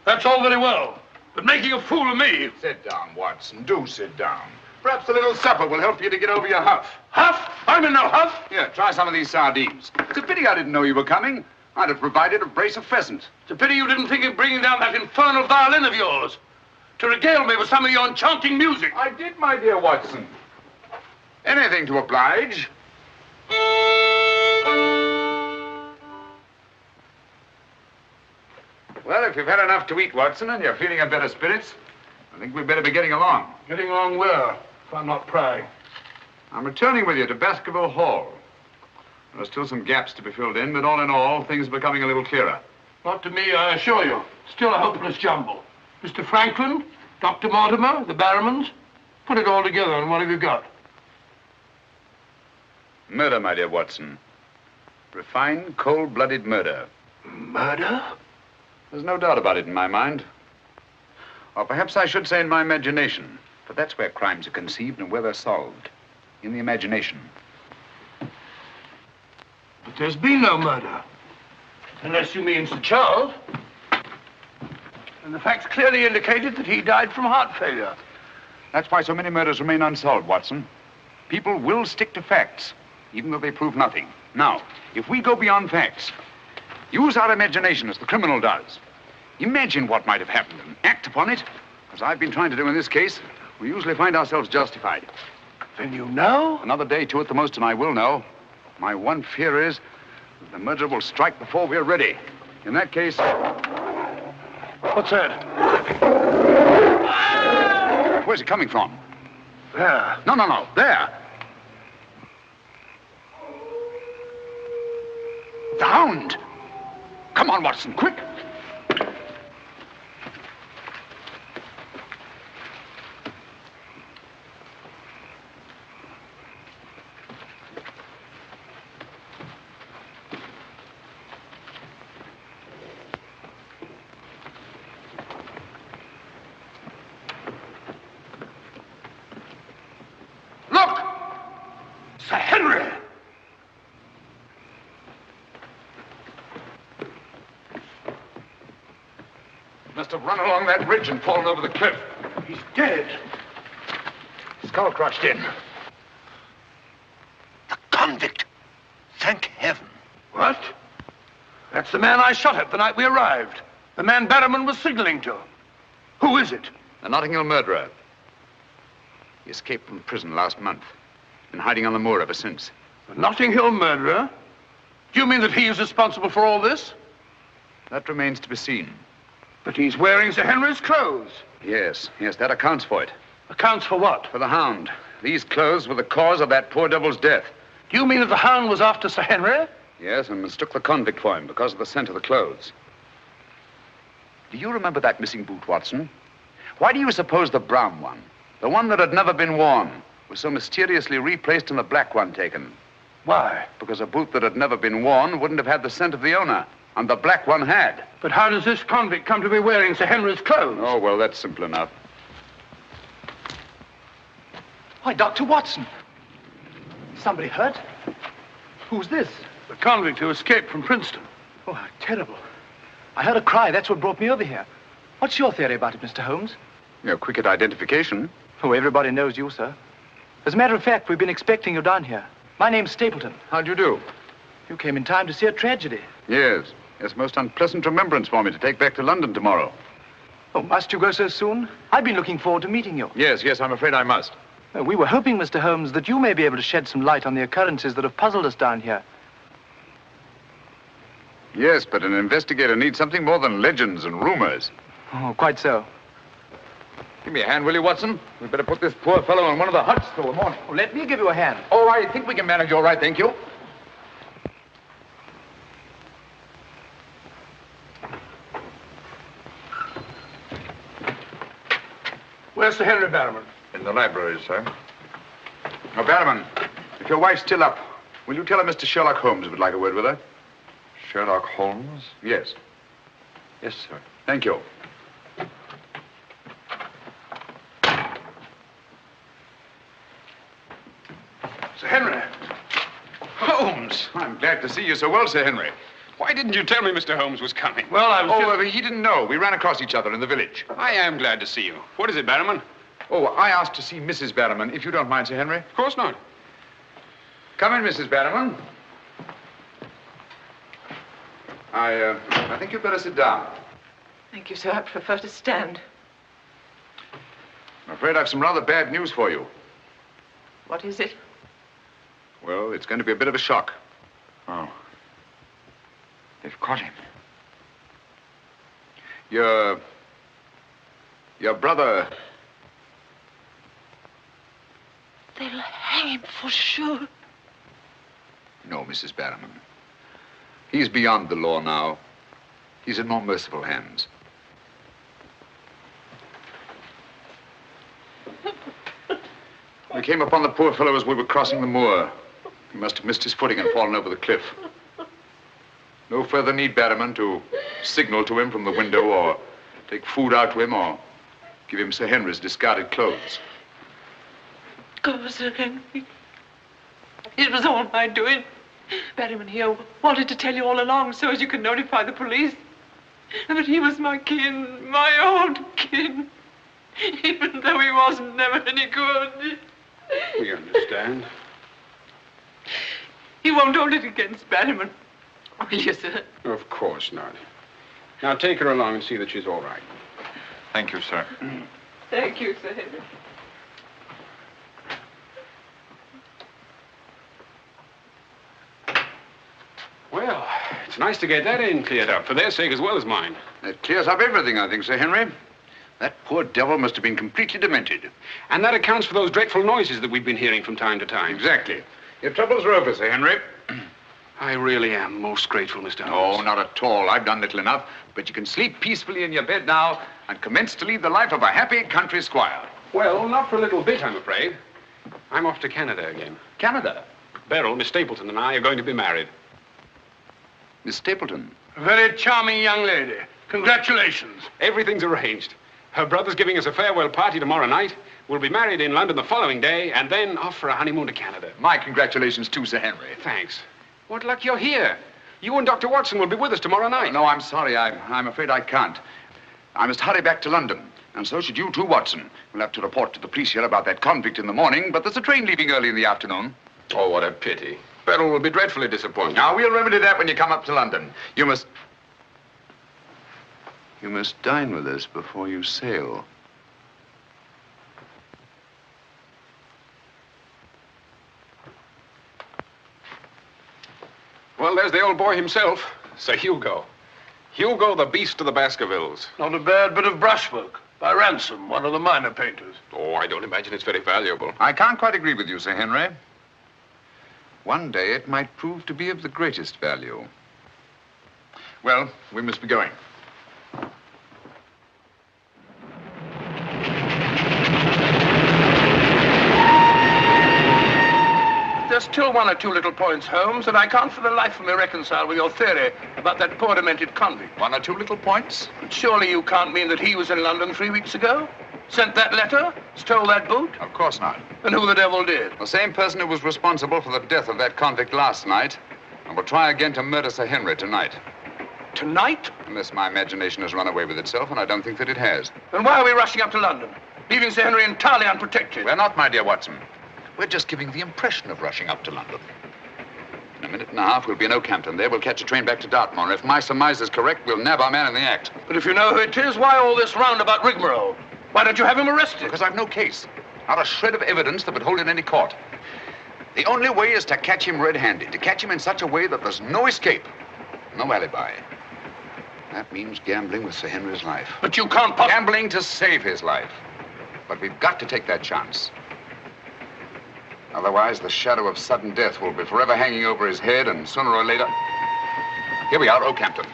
That's all very well, but making a fool of me. Sit down, Watson. Do sit down. Perhaps a little supper will help you to get over your huff. Huff? I'm in no huff. Here, try some of these sardines. It's a pity I didn't know you were coming. I'd have provided a brace of pheasant. It's a pity you didn't think of bringing down that infernal violin of yours to regale me with some of your enchanting music. I did, my dear Watson. Anything to oblige. Well, if you've had enough to eat, Watson, and you're feeling in better spirits, I think we'd better be getting along. Getting along where, if I'm not prying? I'm returning with you to Baskerville Hall. There are still some gaps to be filled in, but all in all, things are becoming a little clearer. Not to me, I assure you. Still a hopeless jumble. Mr. Franklin, Dr. Mortimer, the Barrowmans. Put it all together, and what have you got? Murder, my dear Watson. Refined, cold-blooded murder. Murder? There's no doubt about it in my mind. Or perhaps I should say in my imagination. For that's where crimes are conceived and where they're solved. In the imagination. But there's been no murder. Unless you mean Sir Charles. And the facts clearly indicated that he died from heart failure. That's why so many murders remain unsolved, Watson. People will stick to facts, even though they prove nothing. Now, if we go beyond facts, use our imagination as the criminal does. Imagine what might have happened and act upon it. As I've been trying to do in this case, we usually find ourselves justified. Then you know? Another day, two at the most, and I will know. My one fear is that the murderer will strike before we're ready. In that case... What's that? Where's it coming from? There. No. There. The hound. Come on, Watson, quick. Look! Sir Henry! Must have run along that ridge and fallen over the cliff. He's dead. Skull crushed in. The convict. Thank heaven. What? That's the man I shot at the night we arrived. The man Barrowman was signaling to. Who is it? The Notting Hill murderer. He escaped from prison last month. Been hiding on the moor ever since. The Notting Hill murderer? Do you mean that he is responsible for all this? That remains to be seen. But he's wearing Sir Henry's clothes. Yes, that accounts for it. Accounts for what? For the hound. These clothes were the cause of that poor devil's death. Do you mean that the hound was after Sir Henry? Yes, and mistook the convict for him because of the scent of the clothes. Do you remember that missing boot, Watson? Why do you suppose the brown one, the one that had never been worn, was so mysteriously replaced and the black one taken? Why? Because a boot that had never been worn wouldn't have had the scent of the owner, and the black one had. But how does this convict come to be wearing Sir Henry's clothes? Oh, well, that's simple enough. Why, Dr. Watson. Somebody hurt? Who's this? The convict who escaped from Princeton. Oh, how terrible. I heard a cry. That's what brought me over here. What's your theory about it, Mr. Holmes? You're quick at identification. Oh, everybody knows you, sir. As a matter of fact, we've been expecting you down here. My name's Stapleton. How'd you do? You came in time to see a tragedy. Yes. It's a most unpleasant remembrance for me to take back to London tomorrow. Oh, must you go so soon? I've been looking forward to meeting you. Yes, I'm afraid I must. We were hoping, Mr. Holmes, that you may be able to shed some light on the occurrences that have puzzled us down here. Yes, but an investigator needs something more than legends and rumors. Oh, quite so. Give me a hand, will you, Watson? We'd better put this poor fellow in one of the huts till the morning. Oh, let me give you a hand. Oh, I think we can manage all right, thank you. Where's Sir Henry Barrowman? In the library, sir. Now, Barrowman, if your wife's still up, will you tell her Mr. Sherlock Holmes would like a word with her? Sherlock Holmes? Yes. Yes, sir. Thank you. Sir Henry. Holmes! I'm glad to see you so well, Sir Henry. Why didn't you tell me Mr. Holmes was coming? Well, I was he didn't know. We ran across each other in the village. I am glad to see you. What is it, Barrowman? Oh, I asked to see Mrs. Barrowman, if you don't mind, Sir Henry. Of course not. Come in, Mrs. Barrowman. I think you'd better sit down. Thank you, sir. I prefer to stand. I'm afraid I've some rather bad news for you. What is it? Well, it's going to be a bit of a shock. Oh. They've caught him. Your brother... They'll hang him for sure. No, Mrs. Barrowman. He's beyond the law now. He's in more merciful hands. We came upon the poor fellow as we were crossing the moor. He must have missed his footing and fallen over the cliff. No further need, Barrowman, to signal to him from the window or take food out to him or give him Sir Henry's discarded clothes. Oh, Sir Henry. It was all my doing. Barrowman here wanted to tell you all along so as you could notify the police. But he was my kin, my old kin. Even though he wasn't never any good. We understand. You won't hold it against Barrowman, will you, sir? Of course not. Now take her along and see that she's all right. Thank you, sir. Thank you, Sir Henry. Well, it's nice to get that in cleared up, for their sake as well as mine. That clears up everything, I think, Sir Henry. That poor devil must have been completely demented. And that accounts for those dreadful noises that we've been hearing from time to time. Exactly. Your troubles are over, Sir Henry. I really am most grateful, Mr. Holmes. Oh, not at all. I've done little enough. But you can sleep peacefully in your bed now and commence to lead the life of a happy country squire. Well, not for a little bit, I'm afraid. I'm off to Canada again. Canada? Beryl, Miss Stapleton, and I are going to be married. Miss Stapleton? A very charming young lady. Congratulations. Everything's arranged. Her brother's giving us a farewell party tomorrow night. We'll be married in London the following day, and then off for a honeymoon to Canada. My congratulations too, Sir Henry. Thanks. What luck you're here. You and Dr. Watson will be with us tomorrow night. No, I'm sorry. I'm afraid I can't. I must hurry back to London. And so should you too, Watson. We'll have to report to the police here about that convict in the morning, but there's a train leaving early in the afternoon. Oh, what a pity. Beryl will be dreadfully disappointed. Now, we'll remedy that when you come up to London. You must dine with us before you sail. Well, there's the old boy himself, Sir Hugo. Hugo, the beast of the Baskerviles. Not a bad bit of brushwork by Ransom, one of the minor painters. Oh, I don't imagine it's very valuable. I can't quite agree with you, Sir Henry. One day it might prove to be of the greatest value. Well, we must be going. There's still one or two little points, Holmes, that I can't for the life of me reconcile with your theory about that poor demented convict. One or two little points? But surely you can't mean that he was in London 3 weeks ago? Sent that letter? Stole that boot? Of course not. And who the devil did? The same person who was responsible for the death of that convict last night and will try again to murder Sir Henry tonight. Tonight? Unless my imagination has run away with itself, and I don't think that it has. Then why are we rushing up to London, leaving Sir Henry entirely unprotected? We're not, my dear Watson. We're just giving the impression of rushing up to London. In a minute and a half, we'll be in Oakhampton. There, we'll catch a train back to Dartmoor. If my surmise is correct, we'll nab our man in the act. But if you know who it is, why all this roundabout rigmarole? Why don't you have him arrested? Because I've no case. Not a shred of evidence that would hold in any court. The only way is to catch him red-handed, to catch him in such a way that there's no escape, no alibi. That means gambling with Sir Henry's life. But you can't possibly... Gambling to save his life. But we've got to take that chance. Otherwise, the shadow of sudden death will be forever hanging over his head, and sooner or later... Here we are, Oakhampton.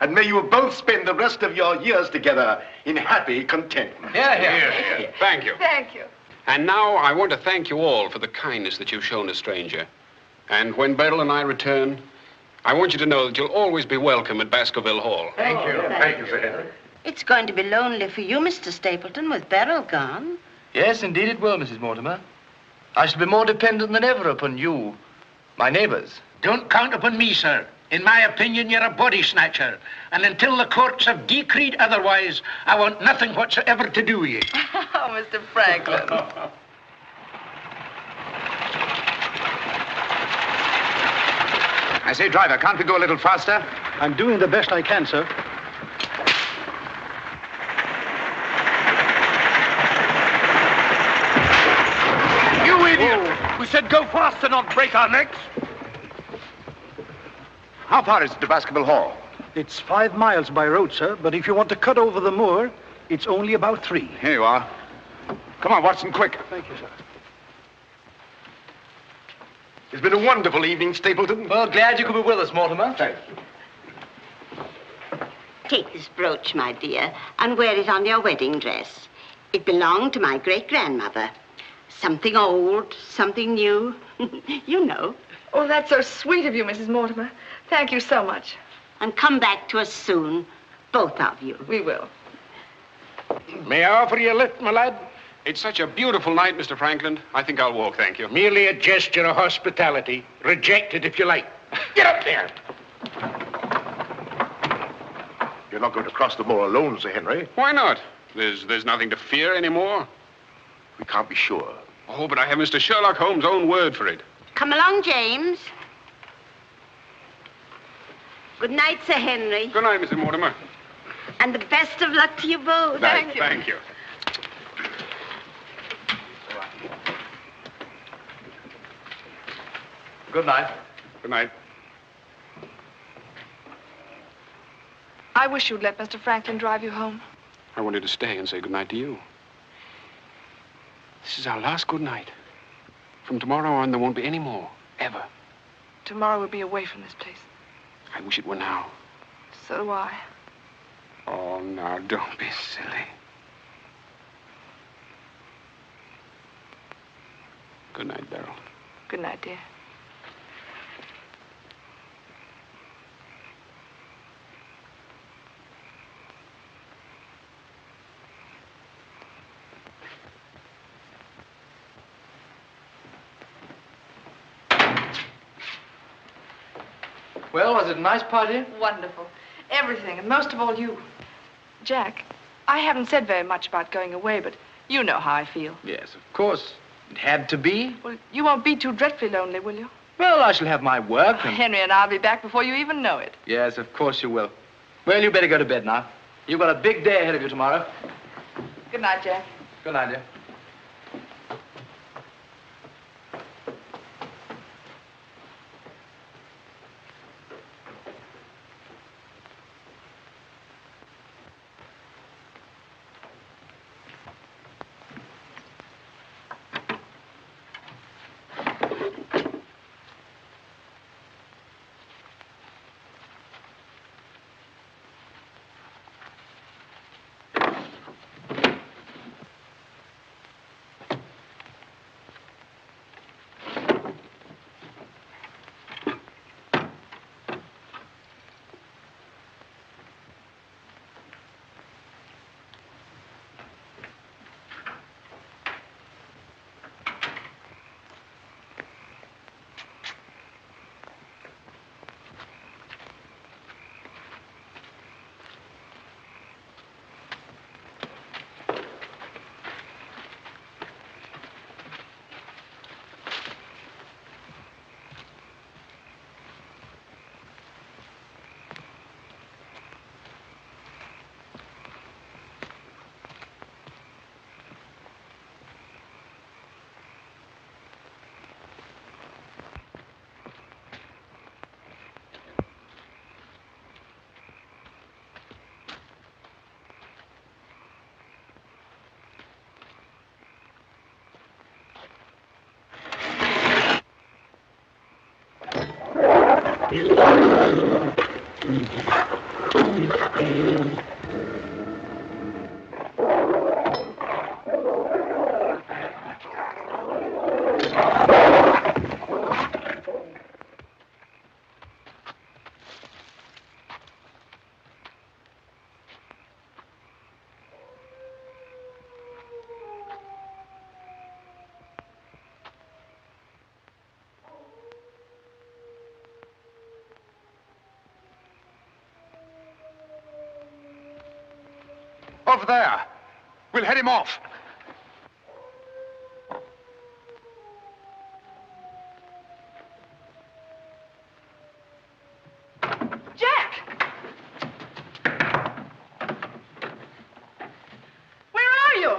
And may you both spend the rest of your years together in happy contentment. Yeah. Thank you. Thank you. And now I want to thank you all for the kindness that you've shown a stranger. And when Beryl and I return, I want you to know that you'll always be welcome at Baskerville Hall. Thank you. Thank you, Sir Henry. It's going to be lonely for you, Mr. Stapleton, with Beryl gone. Yes, indeed it will, Mrs. Mortimer. I shall be more dependent than ever upon you, my neighbors. Don't count upon me, sir. In my opinion, you're a body snatcher. And until the courts have decreed otherwise, I want nothing whatsoever to do with you. Oh, Mr. Franklin. I say, driver, can't we go a little faster? I'm doing the best I can, sir. You idiot! We said go faster, not break our necks. How far is it to Baskerville Hall? It's 5 miles by road, sir, but if you want to cut over the moor, it's only about 3. Here you are. Come on, Watson, quick. Thank you, sir. It's been a wonderful evening, Stapleton. Well, glad you could be with us, Mortimer. Thanks. Take this brooch, my dear, and wear it on your wedding dress. It belonged to my great-grandmother. Something old, something new. You know. Oh, that's so sweet of you, Mrs. Mortimer. Thank you so much. And come back to us soon, both of you. We will. May I offer you a lift, my lad? It's such a beautiful night, Mr. Franklin. I think I'll walk, thank you. Merely a gesture of hospitality. Reject it if you like. Get up there! You're not going to cross the moor alone, Sir Henry. Why not? There's nothing to fear anymore. We can't be sure. Oh, but I have Mr. Sherlock Holmes' own word for it. Come along, James. Good night, Sir Henry. Good night, Mrs. Mortimer. And the best of luck to you both. Thank you. Good night. Good night. I wish you'd let Mr. Franklin drive you home. I wanted to stay and say good night to you. This is our last good night. From tomorrow on, there won't be any more, ever. Tomorrow we'll be away from this place. I wish it were now. So do I. Oh, now, don't be silly. Good night, Beryl. Good night, dear. Well, was it a nice party? Wonderful. Everything, and most of all you. Jack, I haven't said very much about going away, but you know how I feel. Yes, of course. It had to be. Well, you won't be too dreadfully lonely, will you? Well, I shall have my work and... Henry and I'll be back before you even know it. Yes, of course you will. Well, you better go to bed now. You've got a big day ahead of you tomorrow. Good night, Jack. Good night, dear. Over there. We'll head him off. Jack! Where are you?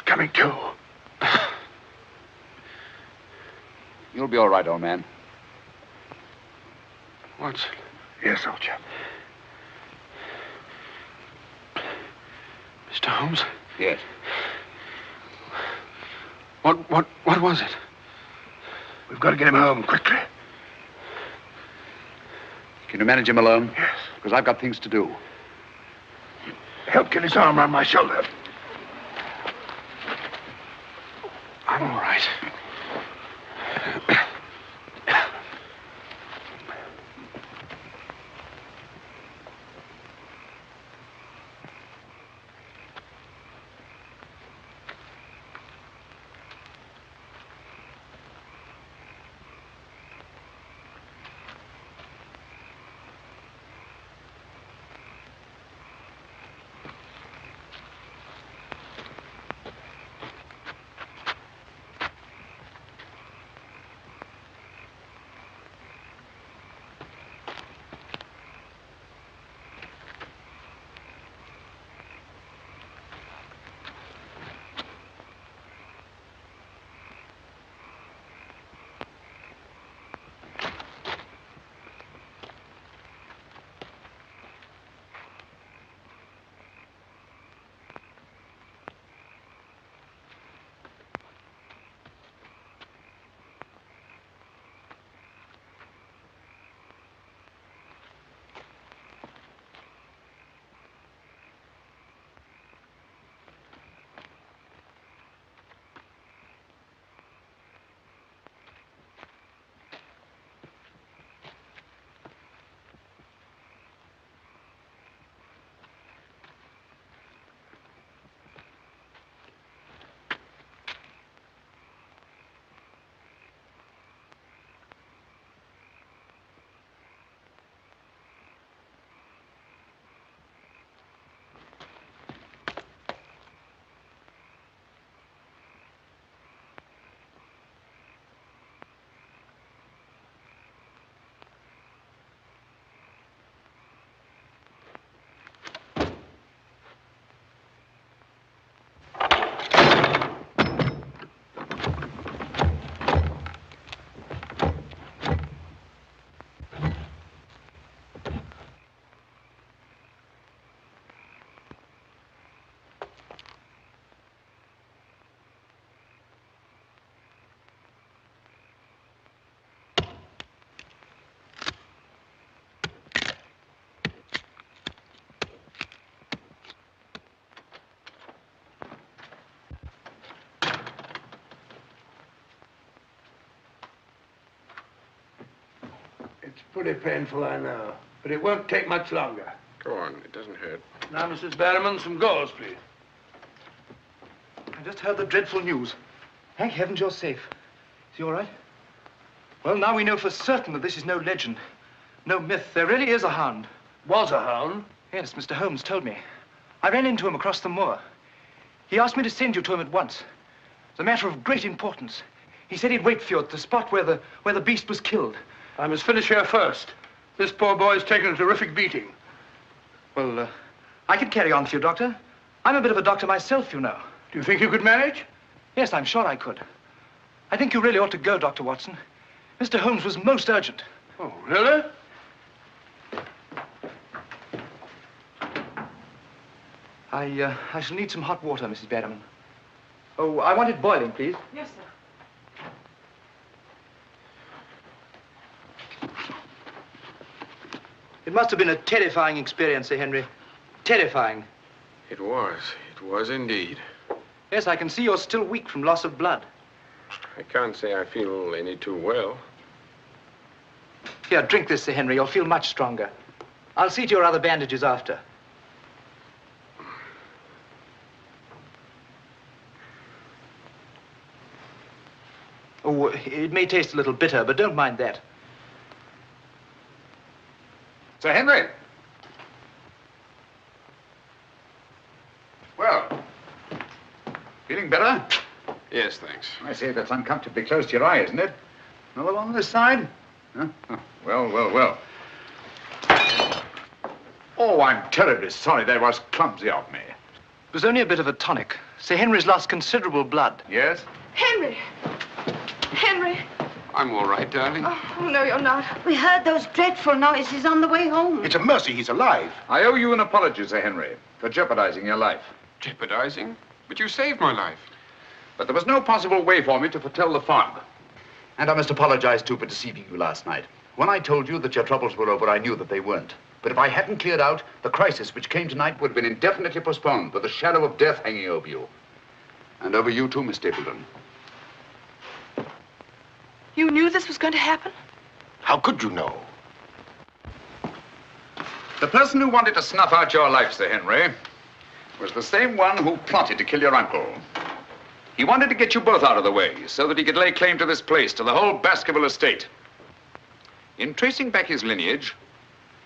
Coming to. You'll be all right, old man. Watson. Yes, soldier. Mr. Holmes? Yes. What was it? We've got to get him home quickly. Can you manage him alone? Yes. Because I've got things to do. Help get his arm around my shoulder. I'm all right. Pretty painful, I know. But it won't take much longer. Go on, it doesn't hurt. Now, Mrs. Barrowman, some gauze, please. I just heard the dreadful news. Thank heavens you're safe. Is he all right? Well, now we know for certain that this is no legend, no myth. There really is a hound. Was a hound? Yes, Mr. Holmes told me. I ran into him across the moor. He asked me to send you to him at once. It's a matter of great importance. He said he'd wait for you at the spot where the beast was killed. I must finish here first. This poor boy's taken a terrific beating. Well, I could carry on for you, Doctor. I'm a bit of a doctor myself, you know. Do you think you could manage? Yes, I'm sure I could. I think you really ought to go, Dr. Watson. Mr. Holmes was most urgent. Oh, really? I shall need some hot water, Mrs. Barrowman. Oh, I want it boiling, please. Yes, sir. It must have been a terrifying experience, Sir Henry. Terrifying. It was. It was indeed. Yes, I can see you're still weak from loss of blood. I can't say I feel any too well. Here, drink this, Sir Henry. You'll feel much stronger. I'll see to your other bandages after. Oh, it may taste a little bitter, but don't mind that. Sir Henry! Well, feeling better? Yes, thanks. I say, that's uncomfortably close to your eye, isn't it? Another one on this side? Huh? Oh, well. Oh, I'm terribly sorry. That was clumsy of me. It was only a bit of a tonic. Sir Henry's lost considerable blood. Yes? Henry! Henry! I'm all right, darling. Oh, no, you're not. We heard those dreadful noises on the way home. It's a mercy he's alive. I owe you an apology, Sir Henry, for jeopardizing your life. Jeopardizing? But you saved my life. But there was no possible way for me to foretell the fog. And I must apologize, too, for deceiving you last night. When I told you that your troubles were over, I knew that they weren't. But if I hadn't cleared out, the crisis which came tonight would have been indefinitely postponed, with the shadow of death hanging over you. And over you, too, Miss Stapleton. You knew this was going to happen? How could you know? The person who wanted to snuff out your life, Sir Henry, was the same one who plotted to kill your uncle. He wanted to get you both out of the way so that he could lay claim to this place, to the whole Baskerville estate. In tracing back his lineage,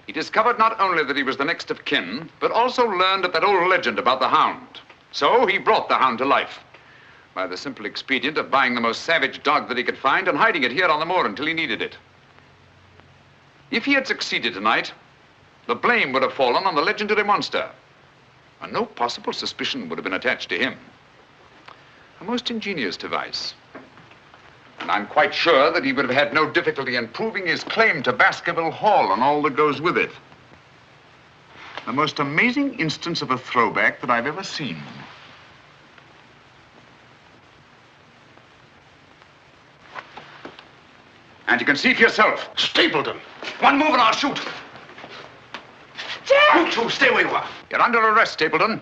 he discovered not only that he was the next of kin, but also learned of that old legend about the hound. So he brought the hound to life by the simple expedient of buying the most savage dog that he could find and hiding it here on the moor until he needed it. If he had succeeded tonight, the blame would have fallen on the legendary monster, and no possible suspicion would have been attached to him. A most ingenious device. And I'm quite sure that he would have had no difficulty in proving his claim to Baskerville Hall and all that goes with it. The most amazing instance of a throwback that I've ever seen. And you can see for yourself. Stapleton! One move and I'll shoot. Jack! You two, stay where you are. You're under arrest, Stapleton.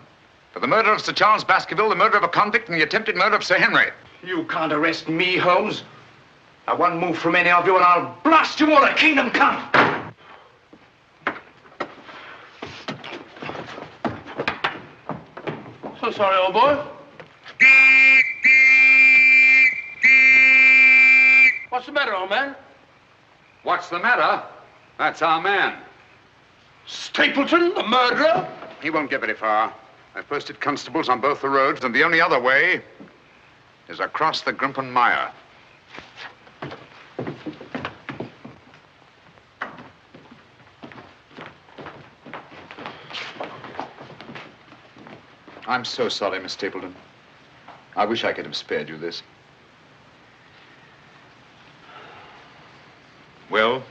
For the murder of Sir Charles Baskerville, the murder of a convict, and the attempted murder of Sir Henry. You can't arrest me, Holmes. Now, one move from any of you and I'll blast you all to kingdom come. So sorry, old boy. What's the matter, old man? What's the matter? That's our man. Stapleton, the murderer? He won't get very far. I've posted constables on both the roads, and the only other way is across the Grimpen Mire. I'm so sorry, Miss Stapleton. I wish I could have spared you this. Well,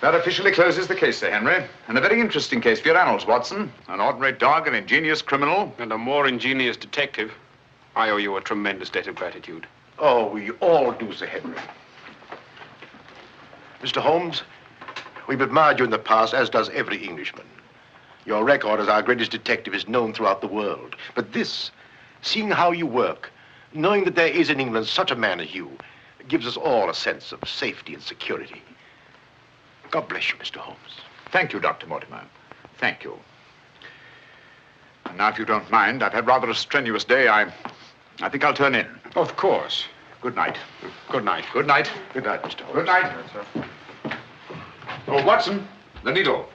that officially closes the case, Sir Henry. And a very interesting case for your annals, Watson. An ordinary dog, an ingenious criminal. And a more ingenious detective. I owe you a tremendous debt of gratitude. Oh, we all do, Sir Henry. Mr. Holmes, we've admired you in the past, as does every Englishman. Your record as our greatest detective is known throughout the world. But this, seeing how you work, knowing that there is in England such a man as you, gives us all a sense of safety and security. God bless you, Mr. Holmes. Thank you, Dr. Mortimer. Thank you. And now, if you don't mind, I've had rather a strenuous day. I think I'll turn in. Of course. Good night. Good night. Good night. Good night, Mr. Holmes. Good night. Oh, Watson, the needle.